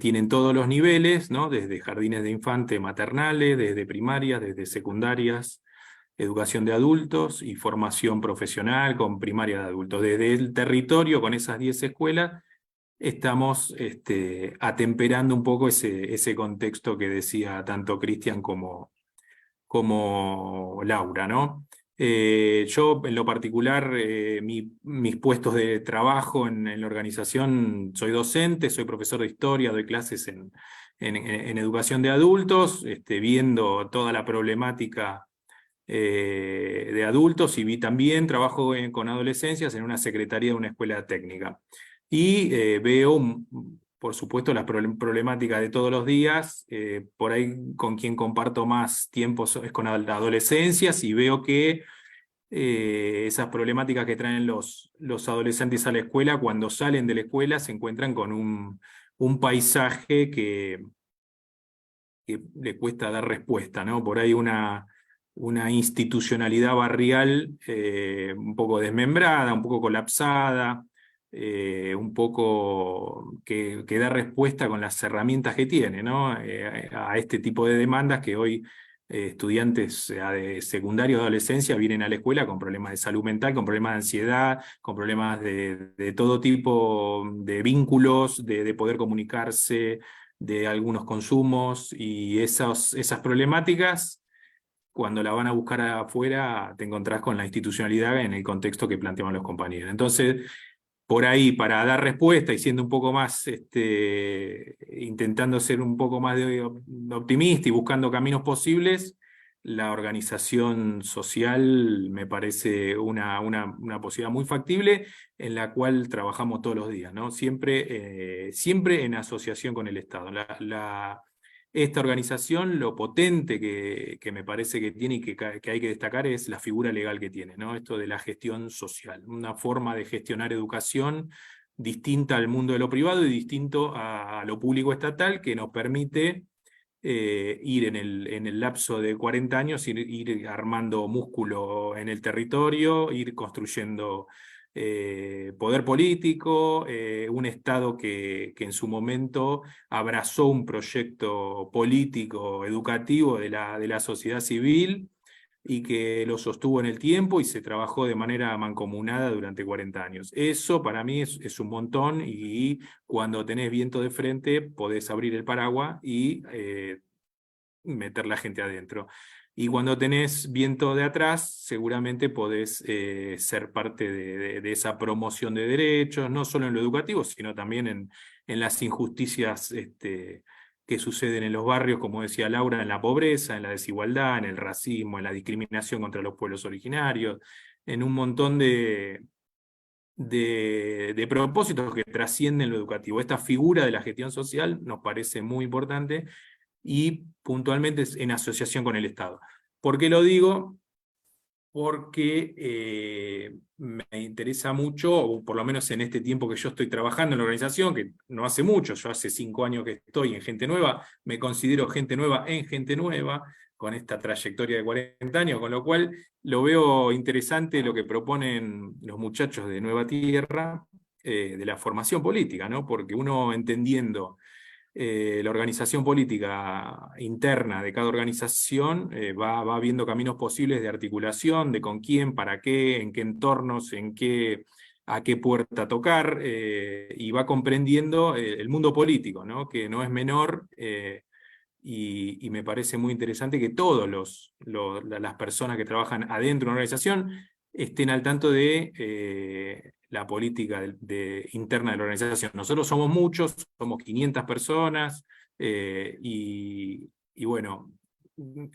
tienen todos los niveles, ¿no? Desde jardines de infante maternales, desde primarias, desde secundarias, educación de adultos y formación profesional con primaria de adultos. Desde el territorio, con esas 10 escuelas, estamos atemperando un poco ese contexto que decía tanto Cristian como Laura, ¿no? Yo, en lo particular, mis puestos de trabajo en la organización, soy docente, soy profesor de historia, doy clases en educación de adultos, viendo toda la problemática de adultos, y también trabajo con adolescencias en una secretaría de una escuela técnica. Y veo, por supuesto, las problemáticas de todos los días. Por ahí con quien comparto más tiempo es con adolescencias, y veo que esas problemáticas que traen los adolescentes a la escuela, cuando salen de la escuela se encuentran con un paisaje que le cuesta dar respuesta, ¿no? Por ahí una institucionalidad barrial un poco desmembrada, un poco colapsada, un poco que da respuesta con las herramientas que tiene, ¿no? A este tipo de demandas que hoy estudiantes de secundario, de adolescencia, vienen a la escuela con problemas de salud mental, con problemas de ansiedad, con problemas de todo tipo de vínculos, de poder comunicarse, de algunos consumos, y esas problemáticas, cuando la van a buscar afuera, te encontrás con la institucionalidad en el contexto que planteaban los compañeros. Entonces, por ahí, para dar respuesta y siendo un poco más, intentando ser un poco más optimista y buscando caminos posibles, la organización social me parece una posibilidad muy factible, en la cual trabajamos todos los días, ¿no? Siempre en asociación con el Estado. Esta organización, lo potente que me parece que tiene y que hay que destacar, es la figura legal que tiene, ¿no? Esto de la gestión social, una forma de gestionar educación distinta al mundo de lo privado y distinto a lo público estatal, que nos permite ir en el lapso de 40 años, ir armando músculo en el territorio, ir construyendo poder político, un Estado que en su momento abrazó un proyecto político, educativo de la sociedad civil, y que lo sostuvo en el tiempo y se trabajó de manera mancomunada durante 40 años. Eso para mí es un montón, y cuando tenés viento de frente podés abrir el paraguas y meter la gente adentro. Y cuando tenés viento de atrás, seguramente podés ser parte de esa promoción de derechos, no solo en lo educativo, sino también en las injusticias que suceden en los barrios, como decía Laura, en la pobreza, en la desigualdad, en el racismo, en la discriminación contra los pueblos originarios, en un montón de propósitos que trascienden lo educativo. Esta figura de la gestión social nos parece muy importante, y puntualmente en asociación con el Estado. ¿Por qué lo digo? Porque me interesa mucho, o por lo menos en este tiempo que yo estoy trabajando en la organización, que no hace mucho, yo hace 5 años que estoy en Gente Nueva, me considero gente nueva en Gente Nueva, con esta trayectoria de 40 años, con lo cual lo veo interesante lo que proponen los muchachos de Nueva Tierra, de la formación política, ¿no? Porque uno, entendiendo la organización política interna de cada organización, va viendo caminos posibles de articulación, de con quién, para qué, en qué entornos, a qué puerta tocar, y va comprendiendo el mundo político, ¿no? Que no es menor, y me parece muy interesante que todas las personas que trabajan adentro de una organización estén al tanto de la política interna de la organización. Nosotros somos muchos, somos 500 personas, y bueno,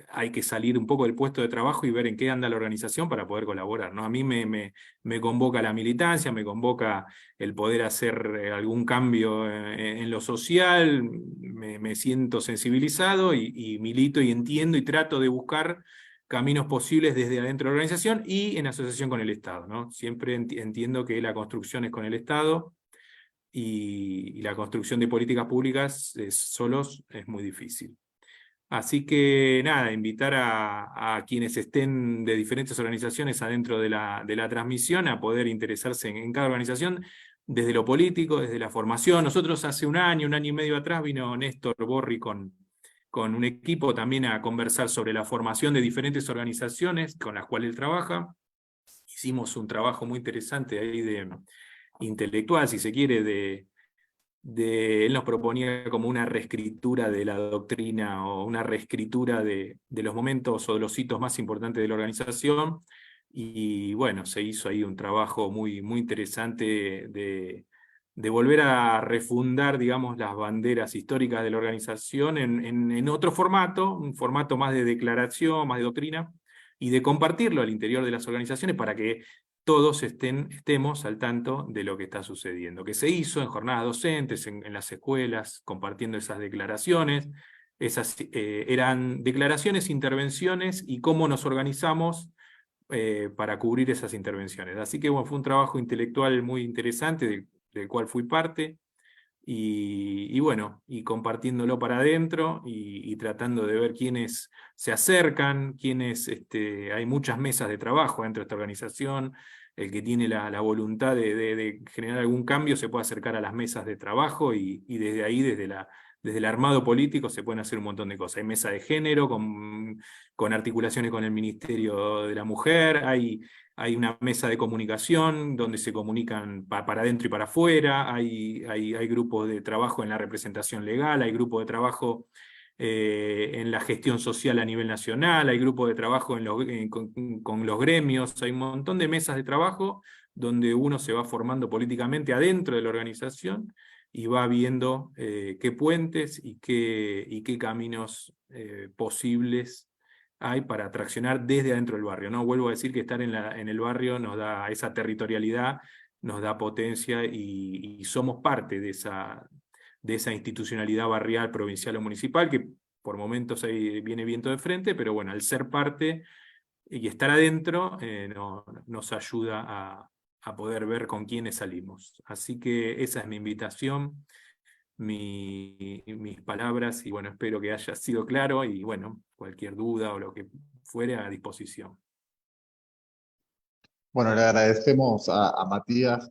hay que salir un poco del puesto de trabajo y ver en qué anda la organización para poder colaborar, ¿no? A mí me convoca la militancia, me convoca el poder hacer algún cambio en lo social, me siento sensibilizado y milito y entiendo y trato de buscar caminos posibles desde adentro de la organización y en asociación con el Estado, ¿no? Siempre entiendo que la construcción es con el Estado, y la construcción de políticas públicas solos es muy difícil. Así que nada, invitar a quienes estén de diferentes organizaciones adentro de la transmisión a poder interesarse en cada organización desde lo político, desde la formación. Nosotros hace un año y medio atrás vino Néstor Borri con un equipo también a conversar sobre la formación de diferentes organizaciones con las cuales él trabaja. Hicimos un trabajo muy interesante ahí de intelectual, si se quiere, él nos proponía como una reescritura de la doctrina, o una reescritura de los momentos o de los hitos más importantes de la organización, y bueno, se hizo ahí un trabajo muy, muy interesante de volver a refundar, digamos, las banderas históricas de la organización en otro formato, un formato más de declaración, más de doctrina, y de compartirlo al interior de las organizaciones para que todos estemos al tanto de lo que está sucediendo, que se hizo en jornadas docentes, en las escuelas, compartiendo esas declaraciones. Esas eran declaraciones, intervenciones, y cómo nos organizamos para cubrir esas intervenciones. Así que bueno, fue un trabajo intelectual muy interesante, del cual fui parte, y bueno, y compartiéndolo para adentro, y tratando de ver quiénes se acercan, quiénes, hay muchas mesas de trabajo dentro de esta organización. El que tiene la voluntad de generar algún cambio se puede acercar a las mesas de trabajo, y desde ahí, desde el armado político, se pueden hacer un montón de cosas. Hay mesa de género con articulaciones con el Ministerio de la Mujer, hay una mesa de comunicación donde se comunican para adentro y para afuera, hay grupos de trabajo en la representación legal, hay grupos de trabajo en la gestión social a nivel nacional, hay grupos de trabajo con los gremios, hay un montón de mesas de trabajo donde uno se va formando políticamente adentro de la organización, y va viendo qué puentes y qué caminos posibles hay para traccionar desde adentro del barrio, ¿no? Vuelvo a decir que estar en el barrio nos da esa territorialidad, nos da potencia, y somos parte de esa institucionalidad barrial, provincial o municipal, que por momentos ahí viene viento de frente, pero bueno, al ser parte y estar adentro, nos ayuda a poder ver con quiénes salimos. Así que esa es mi invitación, mis palabras. palabras y bueno, espero que haya sido claro y bueno, cualquier duda o lo que fuere a disposición. Bueno, le agradecemos a Matías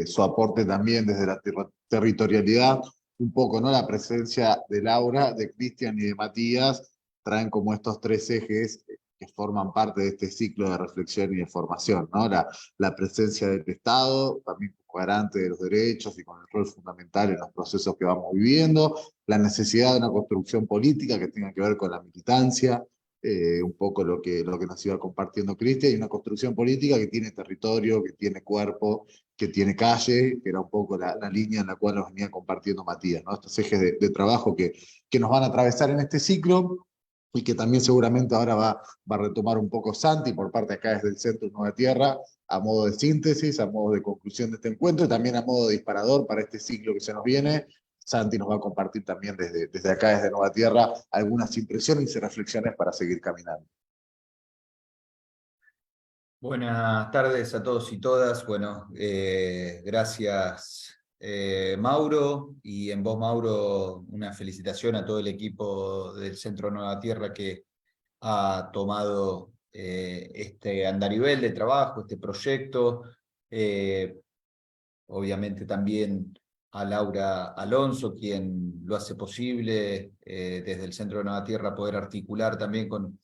su aporte también desde la territorialidad, un poco, ¿no? La presencia de Laura, de Cristian y de Matías traen como estos tres ejes que forman parte de este ciclo de reflexión y de formación, ¿no? La presencia del Estado, también como garante de los derechos y con el rol fundamental en los procesos que vamos viviendo, la necesidad de una construcción política que tenga que ver con la militancia, un poco lo que nos iba compartiendo Cristian, y una construcción política que tiene territorio, que tiene cuerpo, que tiene calle, que era un poco la línea en la cual nos venía compartiendo Matías, ¿no? Estos ejes de trabajo que nos van a atravesar en este ciclo y que también seguramente ahora va a retomar un poco Santi por parte acá desde el Centro Nueva Tierra, a modo de síntesis, a modo de conclusión de este encuentro y también a modo de disparador para este ciclo que se nos viene. Santi nos va a compartir también desde acá, desde Nueva Tierra, algunas impresiones y reflexiones para seguir caminando. Buenas tardes a todos y todas. Bueno, gracias Mauro, y en vos, Mauro, una felicitación a todo el equipo del Centro Nueva Tierra que ha tomado este andarivel de trabajo, este proyecto. Obviamente también a Laura Alonso, quien lo hace posible desde el Centro Nueva Tierra poder articular también con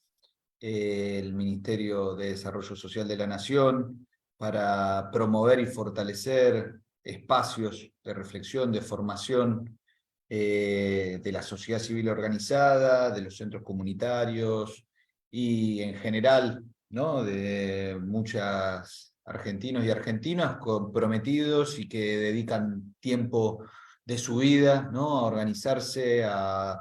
el Ministerio de Desarrollo Social de la Nación para promover y fortalecer espacios de reflexión, de formación de la sociedad civil organizada, de los centros comunitarios y en general, ¿no?, de muchos argentinos y argentinas comprometidos y que dedican tiempo de su vida, ¿no?, a organizarse, a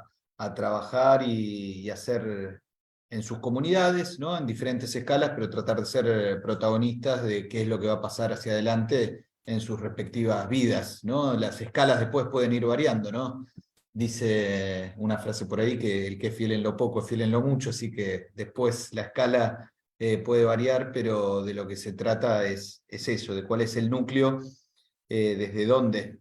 trabajar y hacer en sus comunidades, ¿no?, en diferentes escalas, pero tratar de ser protagonistas de qué es lo que va a pasar hacia adelante en sus respectivas vidas, ¿no? Las escalas después pueden ir variando, ¿no? Dice una frase por ahí que el que es fiel en lo poco es fiel en lo mucho, así que después la escala puede variar, pero de lo que se trata es eso, de cuál es el núcleo, desde dónde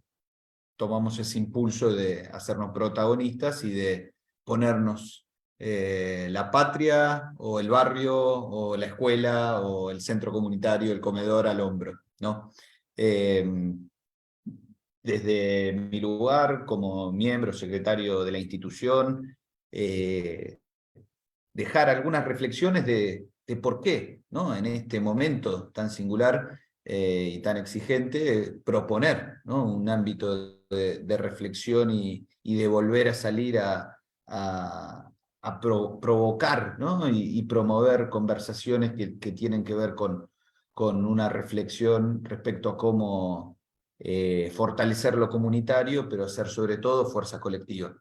tomamos ese impulso de hacernos protagonistas y de ponernos la patria, o el barrio, o la escuela, o el centro comunitario, el comedor al hombro, ¿no? Desde mi lugar como miembro secretario de la institución, dejar algunas reflexiones de por qué, ¿no?, en este momento tan singular y tan exigente, proponer, ¿no?, un ámbito de reflexión y de volver a salir a provocar, ¿no?, y promover conversaciones que tienen que ver con una reflexión respecto a cómo fortalecer lo comunitario, pero hacer sobre todo fuerza colectiva.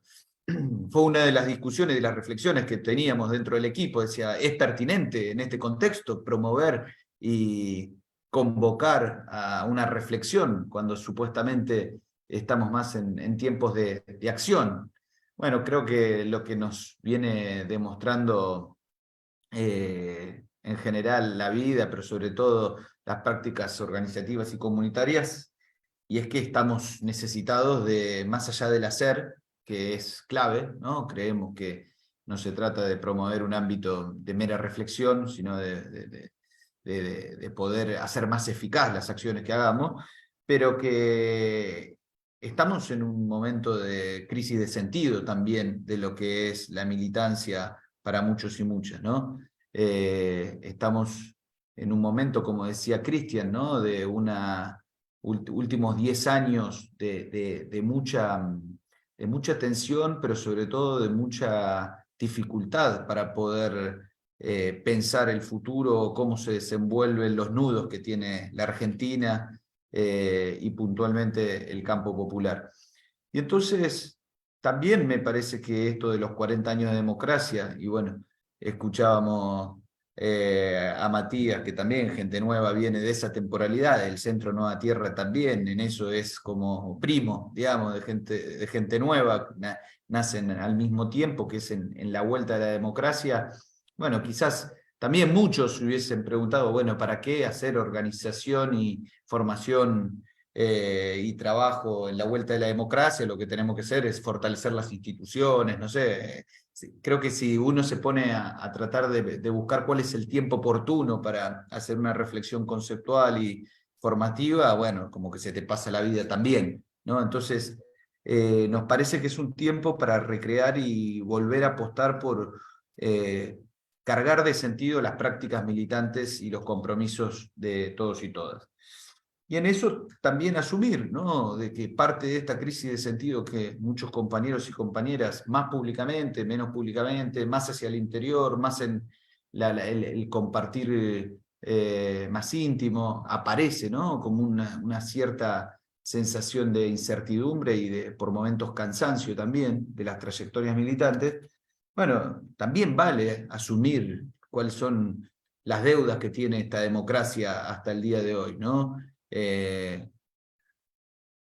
Fue una de las discusiones, de las reflexiones que teníamos dentro del equipo. Decía, ¿es pertinente en este contexto promover y convocar a una reflexión cuando supuestamente estamos más en tiempos de acción? Bueno, creo que lo que nos viene demostrando en general la vida, pero sobre todo las prácticas organizativas y comunitarias, y es que estamos necesitados de, más allá del hacer, que es clave, ¿no? Creemos que no se trata de promover un ámbito de mera reflexión, sino de poder hacer más eficaz las acciones que hagamos, pero que estamos en un momento de crisis de sentido también de lo que es la militancia para muchos y muchas, ¿no? Estamos en un momento, como decía Cristian, ¿no?, de últimos 10 años de mucha tensión, pero sobre todo de mucha dificultad para poder pensar el futuro, cómo se desenvuelven los nudos que tiene la Argentina y puntualmente el campo popular. Y entonces también me parece que esto de los 40 años de democracia, y bueno, escuchábamos a Matías, que también gente nueva viene de esa temporalidad, el Centro Nueva Tierra también, en eso es como primo, digamos, de gente nueva, nacen al mismo tiempo, que es en la vuelta de la democracia. Bueno, quizás también muchos hubiesen preguntado, bueno, ¿para qué hacer organización y formación y trabajo en la vuelta de la democracia, lo que tenemos que hacer es fortalecer las instituciones, no sé. Creo que si uno se pone a tratar de buscar cuál es el tiempo oportuno para hacer una reflexión conceptual y formativa, bueno, como que se te pasa la vida también, ¿no? Entonces, nos parece que es un tiempo para recrear y volver a apostar por cargar de sentido las prácticas militantes y los compromisos de todos y todas. Y en eso también asumir, ¿no?, de que parte de esta crisis de sentido que muchos compañeros y compañeras, más públicamente, menos públicamente, más hacia el interior, más en el compartir más íntimo, aparece, ¿no?, como una cierta sensación de incertidumbre y de, por momentos, cansancio también de las trayectorias militantes. Bueno, también vale asumir cuáles son las deudas que tiene esta democracia hasta el día de hoy, ¿no?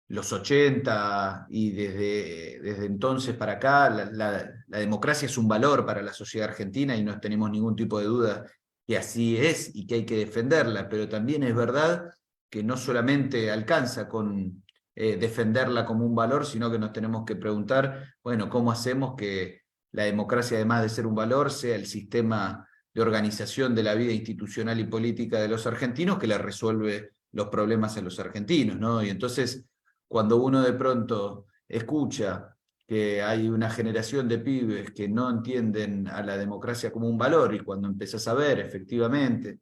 Los 80 y desde entonces para acá, la democracia es un valor para la sociedad argentina y no tenemos ningún tipo de duda que así es y que hay que defenderla, pero también es verdad que no solamente alcanza con defenderla como un valor, sino que nos tenemos que preguntar, bueno, ¿cómo hacemos que la democracia, además de ser un valor, sea el sistema de organización de la vida institucional y política de los argentinos que le resuelve los problemas a los argentinos, ¿no? Y entonces, cuando uno de pronto escucha que hay una generación de pibes que no entienden a la democracia como un valor, y cuando empezás a ver, efectivamente,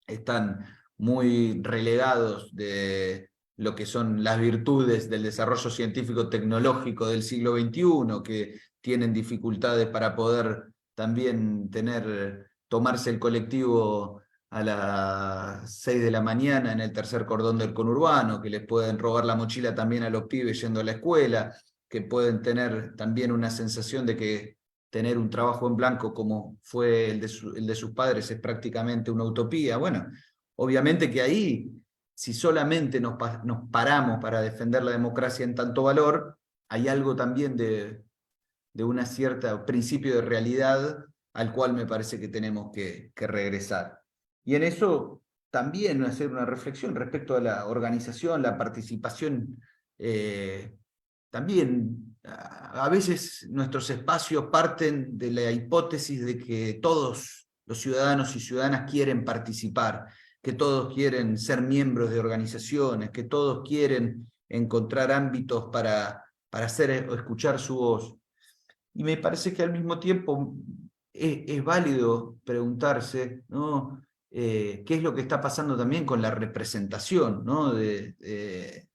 están muy relegados de lo que son las virtudes del desarrollo científico-tecnológico del siglo XXI, que tienen dificultades para poder también tomarse el colectivo a las 6 de la mañana en el tercer cordón del conurbano, que les pueden robar la mochila también a los pibes yendo a la escuela, que pueden tener también una sensación de que tener un trabajo en blanco como fue el de sus padres es prácticamente una utopía. Bueno, obviamente que ahí, si solamente nos paramos para defender la democracia en tanto valor, hay algo también de un cierto principio de realidad al cual me parece que tenemos que regresar. Y en eso también hacer una reflexión respecto a la organización, la participación. También a veces nuestros espacios parten de la hipótesis de que todos los ciudadanos y ciudadanas quieren participar, que todos quieren ser miembros de organizaciones, que todos quieren encontrar ámbitos para hacer o escuchar su voz. Y me parece que al mismo tiempo es válido preguntarse, ¿no?, qué es lo que está pasando también con la representación, ¿no?, del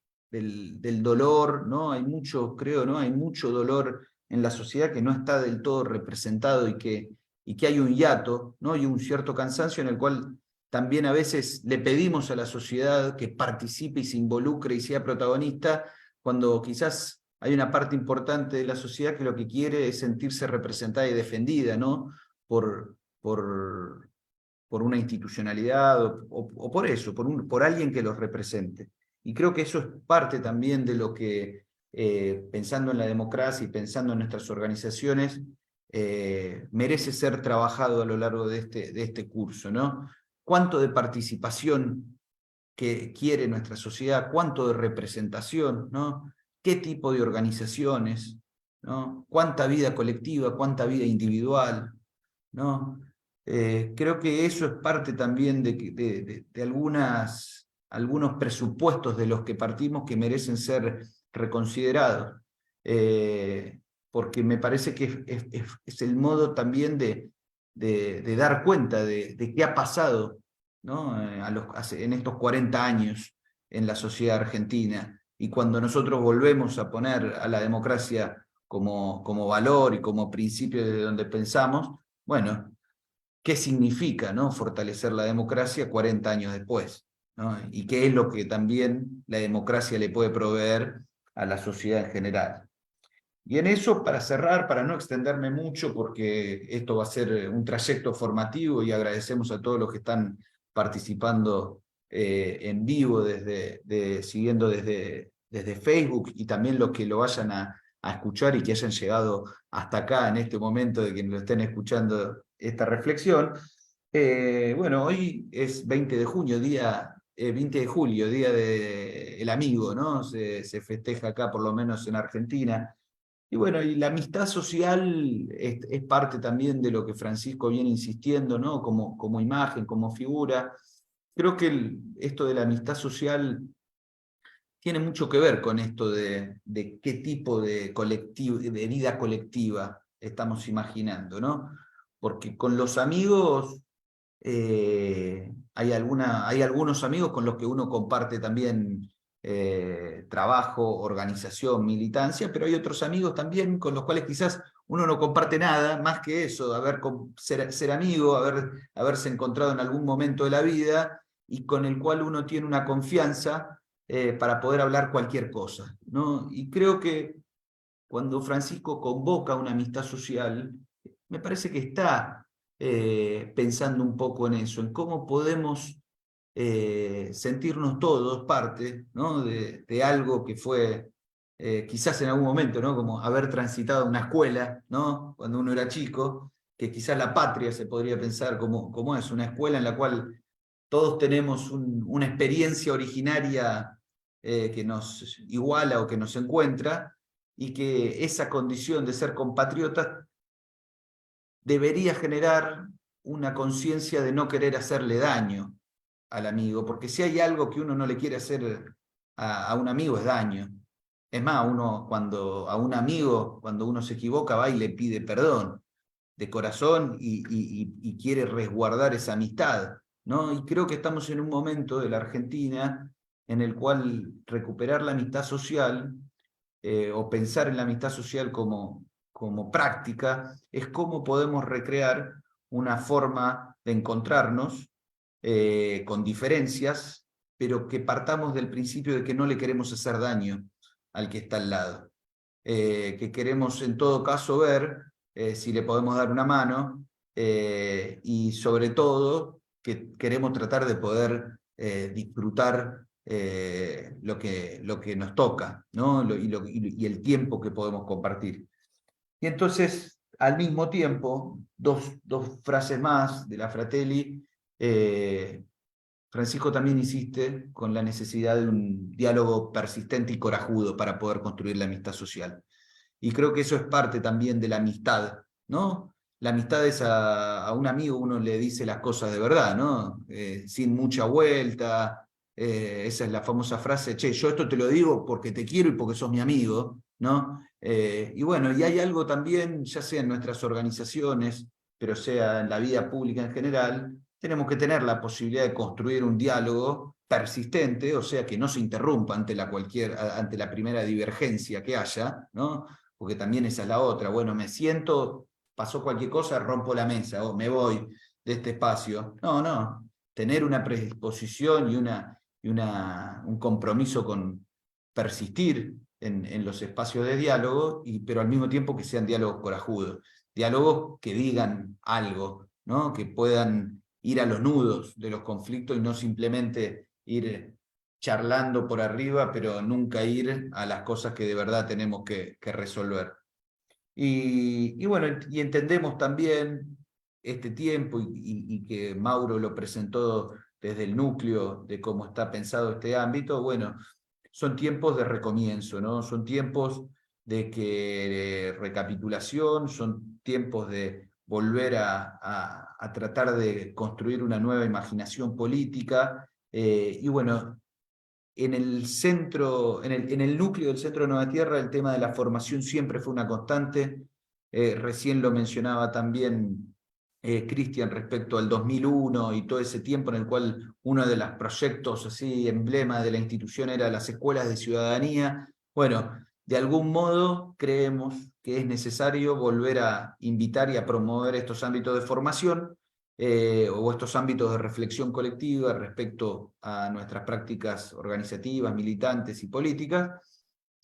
dolor, ¿no? Hay mucho, creo, ¿no?, hay mucho dolor en la sociedad que no está del todo representado y que hay un hiato, ¿no?, y un cierto cansancio en el cual también a veces le pedimos a la sociedad que participe y se involucre y sea protagonista, cuando quizás hay una parte importante de la sociedad que lo que quiere es sentirse representada y defendida, ¿no?, por una institucionalidad o por eso, por alguien que los represente. Y creo que eso es parte también de lo que, pensando en la democracia y pensando en nuestras organizaciones, merece ser trabajado a lo largo de este curso, ¿no? ¿Cuánto de participación que quiere nuestra sociedad? ¿Cuánto de representación, ¿no? ¿Qué tipo de organizaciones, ¿no? ¿Cuánta vida colectiva? ¿Cuánta vida individual? ¿No? Creo que eso es parte también de algunos presupuestos de los que partimos que merecen ser reconsiderados, porque me parece que es el modo también de dar cuenta de qué ha pasado, ¿no?, en estos 40 años en la sociedad argentina, y cuando nosotros volvemos a poner a la democracia como valor y como principio desde donde pensamos, bueno, ¿qué significa, ¿no?, fortalecer la democracia 40 años después, ¿no? Y qué es lo que también la democracia le puede proveer a la sociedad en general. Y en eso, para cerrar, para no extenderme mucho, porque esto va a ser un trayecto formativo y agradecemos a todos los que están participando en vivo, siguiendo desde Facebook, y también los que lo vayan a escuchar y que hayan llegado hasta acá en este momento de quienes lo estén escuchando esta reflexión. Bueno, hoy es 20 de junio, Día 20 de julio, Día del Amigo, ¿no? Se festeja acá, por lo menos en Argentina. Y bueno, y la amistad social es parte también de lo que Francisco viene insistiendo, ¿no? Como imagen, como figura. Creo que esto de la amistad social tiene mucho que ver con esto de qué tipo de vida colectiva estamos imaginando, ¿no? Porque con los amigos hay algunos amigos con los que uno comparte también trabajo, organización, militancia, pero hay otros amigos también con los cuales quizás uno no comparte nada más que eso, ser amigo, haberse encontrado en algún momento de la vida y con el cual uno tiene una confianza para poder hablar cualquier cosa, ¿no? Y creo que cuando Francisco convoca una amistad social, me parece que está pensando un poco en eso, en cómo podemos sentirnos todos parte, ¿no? de algo que fue quizás en algún momento, ¿no? Como haber transitado una escuela, ¿no? Cuando uno era chico, que quizás la patria se podría pensar como es, una escuela en la cual todos tenemos una experiencia originaria que nos iguala o que nos encuentra, y que esa condición de ser compatriotas debería generar una conciencia de no querer hacerle daño al amigo, porque si hay algo que uno no le quiere hacer a un amigo es daño. Es más, a un amigo, cuando uno se equivoca, va y le pide perdón de corazón y quiere resguardar esa amistad, ¿no? Y creo que estamos en un momento de la Argentina en el cual recuperar la amistad social o pensar en la amistad social como práctica, es cómo podemos recrear una forma de encontrarnos con diferencias, pero que partamos del principio de que no le queremos hacer daño al que está al lado. Que queremos en todo caso ver si le podemos dar una mano y sobre todo que queremos tratar de poder disfrutar lo que nos toca, ¿no? Y el tiempo que podemos compartir. Y entonces, al mismo tiempo, dos frases más de la Fratelli, Francisco también insiste con la necesidad de un diálogo persistente y corajudo para poder construir la amistad social. Y creo que eso es parte también de la amistad, ¿no? La amistad es a un amigo, uno le dice las cosas de verdad, ¿no? Sin mucha vuelta. Esa es la famosa frase, che, yo esto te lo digo porque te quiero y porque sos mi amigo, ¿no? Y bueno, y hay algo también, ya sea en nuestras organizaciones, pero sea en la vida pública en general, tenemos que tener la posibilidad de construir un diálogo persistente, o sea, que no se interrumpa ante la primera divergencia que haya, ¿no? Porque también esa es la otra. Bueno, me siento, pasó cualquier cosa, rompo la mesa o me voy de este espacio. No, tener una predisposición y un compromiso con persistir en los espacios de diálogo, pero al mismo tiempo que sean diálogos corajudos, diálogos que digan algo, ¿no? Que puedan ir a los nudos de los conflictos y no simplemente ir charlando por arriba, pero nunca ir a las cosas que de verdad tenemos que resolver. Y bueno, y entendemos también este tiempo y que Mauro lo presentó desde el núcleo de cómo está pensado este ámbito. Bueno, son tiempos de recomienzo, ¿no? Son tiempos de recapitulación, son tiempos de volver a tratar de construir una nueva imaginación política. Y bueno, en el núcleo del Centro de Nueva Tierra, el tema de la formación siempre fue una constante. Recién lo mencionaba también Cristian respecto al 2001 y todo ese tiempo en el cual uno de los proyectos así emblema de la institución era las escuelas de ciudadanía. Bueno, de algún modo creemos que es necesario volver a invitar y a promover estos ámbitos de formación o estos ámbitos de reflexión colectiva respecto a nuestras prácticas organizativas, militantes y políticas,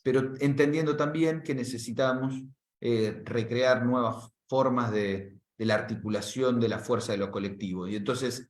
pero entendiendo también que necesitamos recrear nuevas formas de la articulación de la fuerza de lo colectivo. Y entonces,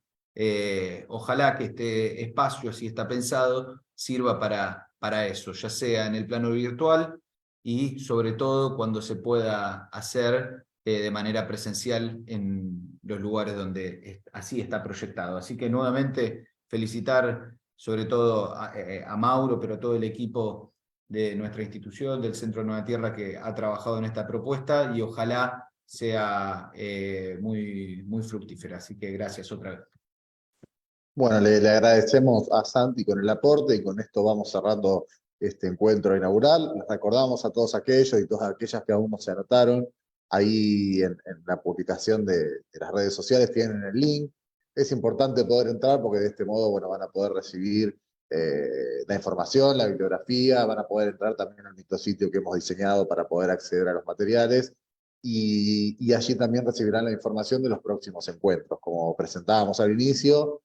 ojalá que este espacio, así está pensado, sirva para eso, ya sea en el plano virtual y sobre todo cuando se pueda hacer de manera presencial en los lugares donde así está proyectado. Así que nuevamente felicitar sobre todo a Mauro, pero todo el equipo de nuestra institución, del Centro Nueva Tierra, que ha trabajado en esta propuesta, y ojalá sea muy fructífera. Así que gracias otra vez. Bueno, le agradecemos a Santi con el aporte, y con esto vamos cerrando este encuentro inaugural. Les recordamos a todos aquellos y todas aquellas que aún no se anotaron, ahí en la publicación de las redes sociales tienen el link. Es importante poder entrar porque de este modo, bueno, van a poder recibir la información, la bibliografía, van a poder entrar también al micrositio que hemos diseñado para poder acceder a los materiales, y allí también recibirán la información de los próximos encuentros. Como presentábamos al inicio,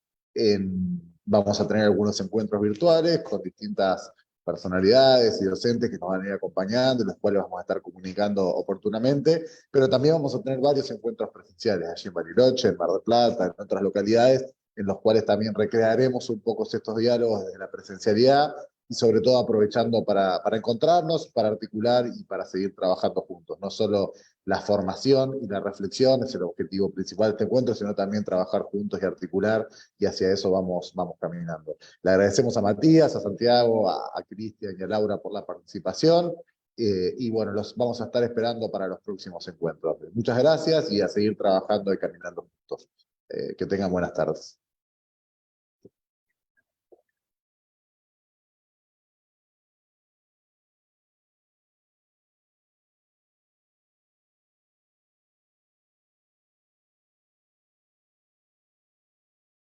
vamos a tener algunos encuentros virtuales con distintas personalidades y docentes que nos van a ir acompañando, en los cuales vamos a estar comunicando oportunamente, pero también vamos a tener varios encuentros presenciales allí en Bariloche, en Mar del Plata, en otras localidades, en los cuales también recrearemos un poco estos diálogos desde la presencialidad, y sobre todo aprovechando para encontrarnos, para articular y para seguir trabajando juntos. No solo la formación y la reflexión es el objetivo principal de este encuentro, sino también trabajar juntos y articular, y hacia eso vamos caminando. Le agradecemos a Matías, a Santiago, a Cristian y a Laura por la participación, y bueno, los vamos a estar esperando para los próximos encuentros. Muchas gracias, y a seguir trabajando y caminando juntos. Que tengan buenas tardes.